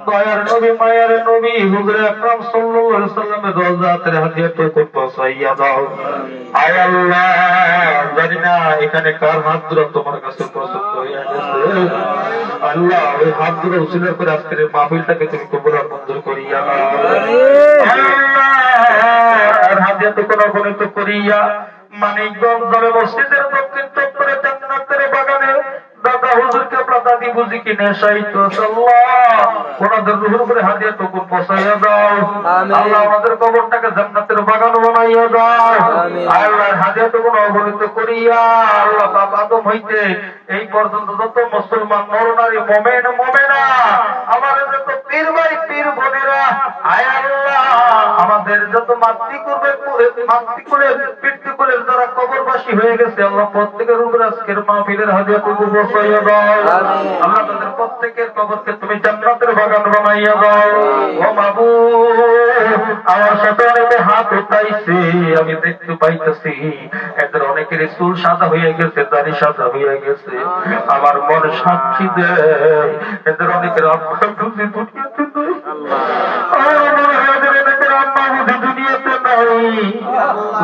দয়ার নবী মায়ের নবী হুজুর আকরাম সাল্লাল্লাহু আলাইহি ওয়াসাল্লামের রওজাতের হাদিয়াটুকু পৌঁছাইয়া দাও। আয় আল্লাহ, জানি না এখানে কার হাত ধরে তোমার কাছে পছন্দ হইয়া গেছে। আল্লাহ, ওই হাত ধরে উসিলা করে আজকের মাহফিলটাকে তুমি কবুল আর মঞ্জুর করিয়া দাও। আর হাদিয়াটুকু অবনীত করিয়া মানিকগঞ্জ জামে মসজিদের দক্ষিণ চত্বরে জান্নাতের বাগানে দাদা হুজুরকে আপনার দাদি বুঝি কিনে সাহিত্য ওনাদের রুহুর উপরে হাদিয়াটুকু পৌঁছাইয়া দাও। আল্লাহ, আমাদের কবরটাকে জান্নাতের বাগান বানাইয়া দাও। আল্লাহ, হাদিয়াটুকু অবনীত করিয়া আল্লাহ বাপ আদম হইতে এই পর্যন্ত যত মুসলমান নরনারী মোমেন মোমেনা, আমাদের যত পীর ভাই পীর বোনেরা, আয় আল্লাহ, আমাদের যত মাতৃকুলের পিতৃকুলের যারা কবরবাসী হয়ে গেছে, আল্লাহ প্রত্যেকের উপরে আজকের মাহফিলের হাদিয়াটুকু পৌঁছাইয়া দাও। আল্লাহ, তাদের প্রত্যেকের কবরকে তুমি জান্নাতের বাগান বানাইয়া দাও। ও মাবুদ, আমার সাথে অনেকে হাত উঠাইছে, আমি দেখতে পাইতেছি এদের অনেকের চুল সাদা হয়ে গেছে, দাড়ি সাদা হয়ে গেছে। আমার মন সাক্ষী দেয় এদের অনেকের আব্বা বুঝি দুনিয়াতে নাই, অনেকের আম্মা বুঝি দুনিয়াতে নাই।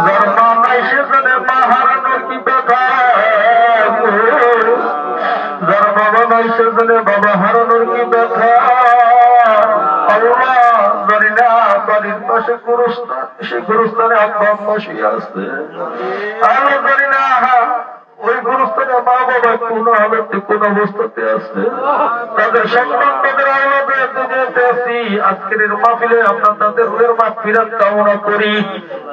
যার মা নাই সে জানে মা হারানোর কি ব্যথা, যার বাবা নাই সে জানে বাবা হারানোর কি ব্যথা। আল্লাহ, জানি না বাড়ির পাশে গুরুস্থান, সে গুরুস্থানে আব্বা আম্মা শুয়ে আছে। আল্লাহ, জানি না ওই গুরুস্থানে মা বাবা কোন হালতে কোন অবস্থাতে আছে, তাদের সন্তান তাদের আওলাদে দুনিয়াতে আছি। আজকের মাহফিলে আমরা তাদের রুহের মাগফিরাত কামনা করি।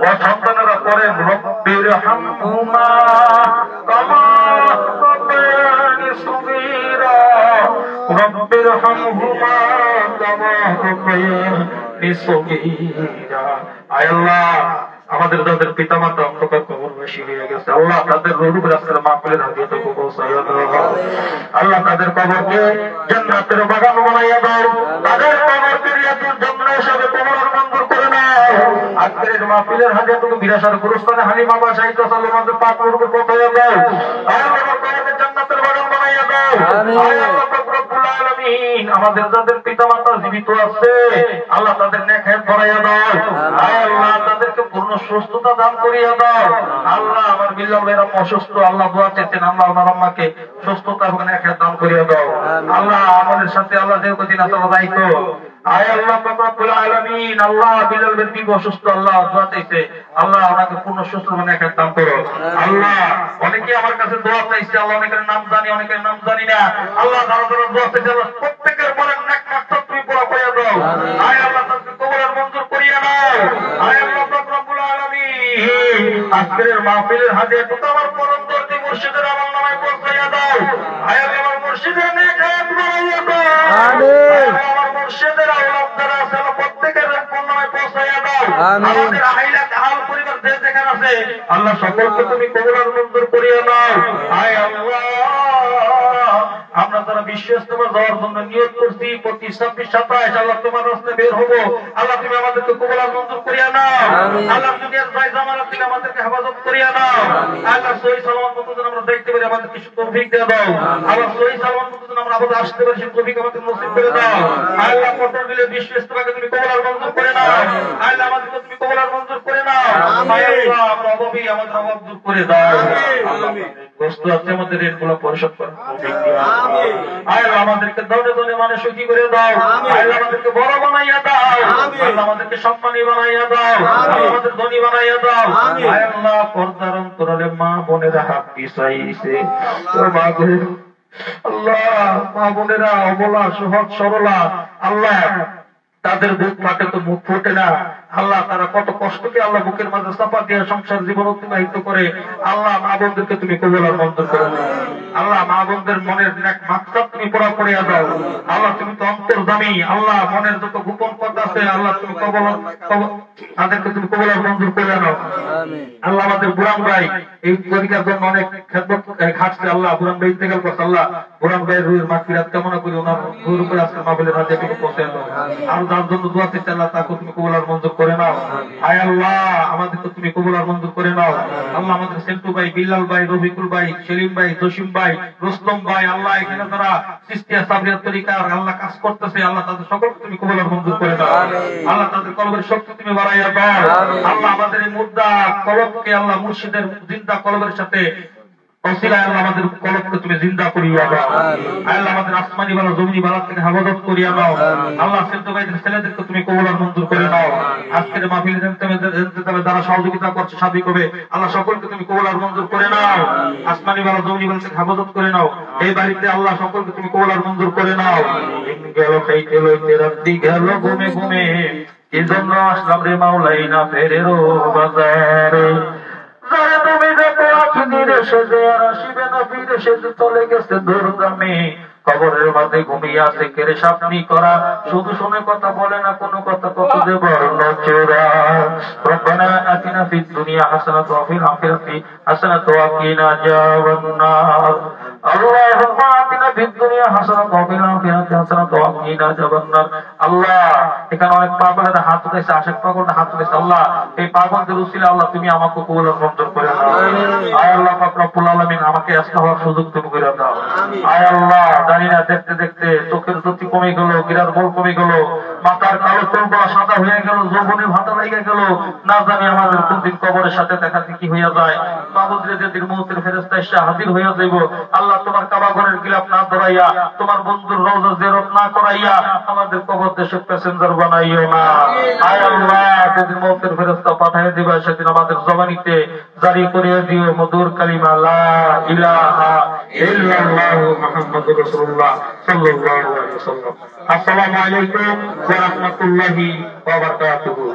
ও সন্তানেরা পড়েন, রব্বির হামহুমা কামা রাব্বায়ানি সগীরা, রব্বির হামহুমা কামা রাব্বায়ানি সগীরা। আয় আল্লাহ, আমাদের যাদের পিতা মাতা অন্ধকার কবরবাসী হয়ে গেছে, আল্লাহ তাদের রূহ আজকের মাহফিলের হাদিয়াটুকু পৌঁছাইয়া দাও। আল্লাহ, তাদের কবরকে জান্নাতের বাগান বানাইয়া দাও। তাদের কবরকে রিয়াতুল জান্নাহ হিসেবে কবর মঞ্জুর করে নাও। আজকের মাহফিলের হাদিয়াটুকু বিরাসার গুরুস্থানে হালিমা বা সাহিত্য সাল্লামের পাক রূপে পৌঁছাইয়া দাও। আল্লাহ, কবরকে জান্নাতের বাগান বানাইয়া দাও। আল্লাহ রব্বুল আলামিন, আমাদের যাদের পিতা মাতা জীবিত আছে, আল্লাহ তাদের নেক হায়াত বাড়াইয়া দাও। আল্লাহ, তাদেরকে পূর্ণ সুস্থতা দান করিয়া দাও। আল্লাহ, আমার বিল্লাল ভাইরা অসুস্থ, আল্লাহ দোয়া চেয়েছেন, আল্লাহ ওনার আম্মাকে সুস্থতা এবং নেক হায়াত দান করিয়া দাও। আল্লাহ, আমাদের সাথে আল্লাহ যে কদিন আসলে দায়িত্ব আয় আল্লাহ পাক রব্বুল আলামিন, আল্লাহ বিলাল বিন বিবি অসুস্থ, আল্লাহ দোয়া চাইছে, আল্লাহ ওনাকে পূর্ণ সুস্থ মানে একটা দান করো। আল্লাহ অনেকে আমার কাছে দোয়া চাইছে, আল্লাহ অনেকের নাম জানি অনেকের নাম জানি না, আল্লাহ যারা যারা দোয়া চাইছে আল্লাহ প্রত্যেকের মনের নেক মাকসাদ তুমি পুরা করে দাও। আয় আল্লাহ তাদেরকে কবুল আর মঞ্জুর করিয়ে নাও। আয় আল্লাহ পাক রব্বুল আলামিন, আজকের মাহফিলের হাদিয়া তো আমার পরম দরদি মুর্শিদের আমলনামায় পৌঁছাইয়া দাও। আয় আল্লাহ আমার মুর্শিদের নেক হায়াত বাড়াইয়া দাও। আমিন। আমার মুর্শিদের আওলাদ যারা আছে আল্লাহ প্রত্যেকের আমলনামায় পৌঁছাইয়া দাও। আমাদের আইলা হাল পরিবার যে যেখানে আছে আল্লাহ সকলকে তুমি কবুল আর মঞ্জুর করিয়ে নাও। আয় আল্লাহ আমরা যারা বিশ্ব ইজতেমা যাওয়ার জন্য নিয়ত করছি প্রতি 26-27 আল্লাহ তোমার রাস্তায় বের হবো, আল্লাহ তুমি আমাদেরকে কবুল আর মঞ্জুর করিয়া নাও। আল্লাহ দুনিয়ার ভাই জামানাত থেকে আমাদেরকে হেফাজত করিয়া নাও। আল্লাহ সহি সালামত মতো যেন আমরা দেখতে পারি আমাদেরকে তৌফিক দিয়ে দাও। আল্লাহ সহি সালামত মতো যেন আমরা আবার আসতে পারি সেই তৌফিক আমাদের নসিব করে দাও। আল্লাহ পটল মিলে বিশ্ব ইজতেমাকে তুমি কবুল আর মঞ্জুর করে নাও। আল্লাহ আমাদেরকে তুমি কবুল আর মঞ্জুর করে নাও। আল্লাহ আমরা অভাবী, আমাদের অভাব দূর করে দাও। কষ্ট আছে আমাদের ঋণগুলো পরিশোধ করো। আল্লাহ আমাদেরকে দলে দলে মানে সুখী করে দাও। আল্লাহ আমাদেরকে বড় বানাইয়া দাও। আল্লাহ আমাদেরকে সম্মানী বানাইয়া দাও। আল্লাহ আমাদের ধনী বানাইয়া দাও। আল্লাহ পর্দার অন্তরালে মা বোনেরা হাত পিছাইছে, ও মা গো আল্লাহ, মা বোনেরা অবলা সহজ সরলা, আল্লাহ তাদের বুক ফাটে তো মুখ ফোটে না। আল্লাহ তারা কত কষ্টকে আল্লাহ বুকের মাঝে চাপা দিয়ে সংসার জীবন অতিবাহিত করে। আল্লাহ মা বোনদেরকে তুমি কবুল আর মঞ্জুর করে দাও। আল্লাহ মা বোনদের মনের নেক মাকসাদ তুমি পুরা করিয়া দাও। আল্লাহ তুমি তো অন্তর্যামী, আল্লাহ মনের যত গোপন কথা আছে আল্লাহ তুমি তাদেরকে তুমি কবুল আর মঞ্জুর করে নাও। আল্লাহ আমাদের বুড়ান ভাই এই পরীক্ষার জন্য অনেক খেদমত খাটছে, আল্লাহ বুড়ান ভাই ইন্তেকাল করছে, আল্লাহ বুড়ান ভাইয়ের রুহের মাগফিরাত কামনা করি, ওনার রুহের উপরে আজকে মাহফিলের হাতে তুমি পৌঁছে দাও। আর যার জন্য দোয়া চাইছে আল্লাহ তাকে তুমি কবুল আর মঞ্জুর করে নাও। আয় আল্লাহ আমাদেরকে তুমি কবুল আর মঞ্জুর করে নাও। আল্লাহ আমাদের সেন্টু ভাই, বিল্লাল ভাই, রফিকুল ভাই, সেলিম ভাই, জসিম ভাই, রুস্তম ভাই, আল্লাহ এখানে যারা সিস্তিয়া সাবরিয়া তরিকার আল্লাহ কাজ করতেছে আল্লাহ তাদের সকলকে তুমি কবুল আর মঞ্জুর করে দাও। আল্লাহ তাদের কলবের শক্তি তুমি বাড়াইয়া দাও। আল্লাহ আমাদের এই মুর্দা কলবকে আল্লাহ মুর্শিদের জিন্দা কলবের সাথে ওসিলায় আল্লাহ আমাদের কলবকে তুমি জিন্দা করিয়া দাও। আল্লাহ আমাদের আসমানি বালা জমিনি বালা থেকে হেফাজত করিয়া দাও। আল্লাহ সেন্টু ভাইদের ছেলেদেরকে তুমি কবুল আর মঞ্জুর করে নাও। আজকের মাহফিলের ইন্তেজামে যারা সহযোগিতা করছে সাবিকবে আল্লাহ সকলকে তুমি কবুল আর মঞ্জুর করে নাও। আসমানি বালা জমিনি বালা থেকে হেফাজত করে নাও। এই বাড়িতে আল্লাহ সকলকে তুমি কবুল আর মঞ্জুর করে নাও। গেল খাইতে লইতে রাত্রি গেল ঘুমে ঘুমে, এজন্য আসলাম রে মাওলাইনা ফেরেরো বাজারে। যারা তুমি দেখো আখি নিরে সেজে আর আসিবে না ফিরে, সেজে চলে গেছে দুর্গামে। কবরের মাঝে ঘুমিয়ে আছে কেড়ে সাপনি করা, শুধু শুনে কথা বলে না কোনো কথা, কত যে বর্ণ চোরা। রব্বানা আতিনা ফিদ দুনিয়া হাসানাতাও ওয়া ফিল আখিরাতি হাসানাতাও ওয়া কিনা আযাবান নার। আল্লাহুম্মা আতিনা ফিদ দুনিয়া হাসানাতাও ওয়া ফিল আখিরাতি হাসানাতাও ওয়া কিনা আযাবান নার। আল্লাহ এখানে অনেক পাগলের হাত উঠেছে, আশেক পাগলের হাত উঠেছে, আল্লাহ এই পাগলদের উসিলা আল্লাহ তুমি আমাকে কবুল আর মঞ্জুর করে দাও। আয় আল্লাহ পাক রব্বুল আলামিন আমাকে আসতে হওয়ার সুযোগ তুমি করে দাও। আয় আল্লাহ জানি না দেখতে দেখতে চোখের জ্যোতি কমে গেল, গিরার বল কমে গেল, মাথার কালো চুলগুলো সাদা হয়ে গেল, যৌবনে ভাতা লেগে গেল, না জানি আমাদের কোন দিন কবরের সাথে দেখা দেখি হইয়া যায়। বাবুদের যেদিন মৌতের ফেরেশতা এসে হাজির হইয়া যাইব, আল্লাহ তোমার কাবা ঘরের গিলাফ না ধরাইয়া, তোমার বন্ধুর রওজা জিয়ারত না করাইয়া আমাদের কবর দেশে প্যাসেঞ্জার বানাইও না। আয় আল্লাহ যেদিন মৌতের ফেরেশতা পাঠিয়ে দিবা সেদিন আমাদের জবানিতে জারি করিয়ে দিও মধুর কালিমা লা ইলাহা ইল্লাল্লাহু মুহাম্মাদুর রাসূলুল্লাহ সাল্লাল্লাহু আলাইহি ওয়াসাল্লাম। আসসালামু আলাইকুম ওয়া রাহমাতুল্লাহি ওয়া বারাকাতুহু।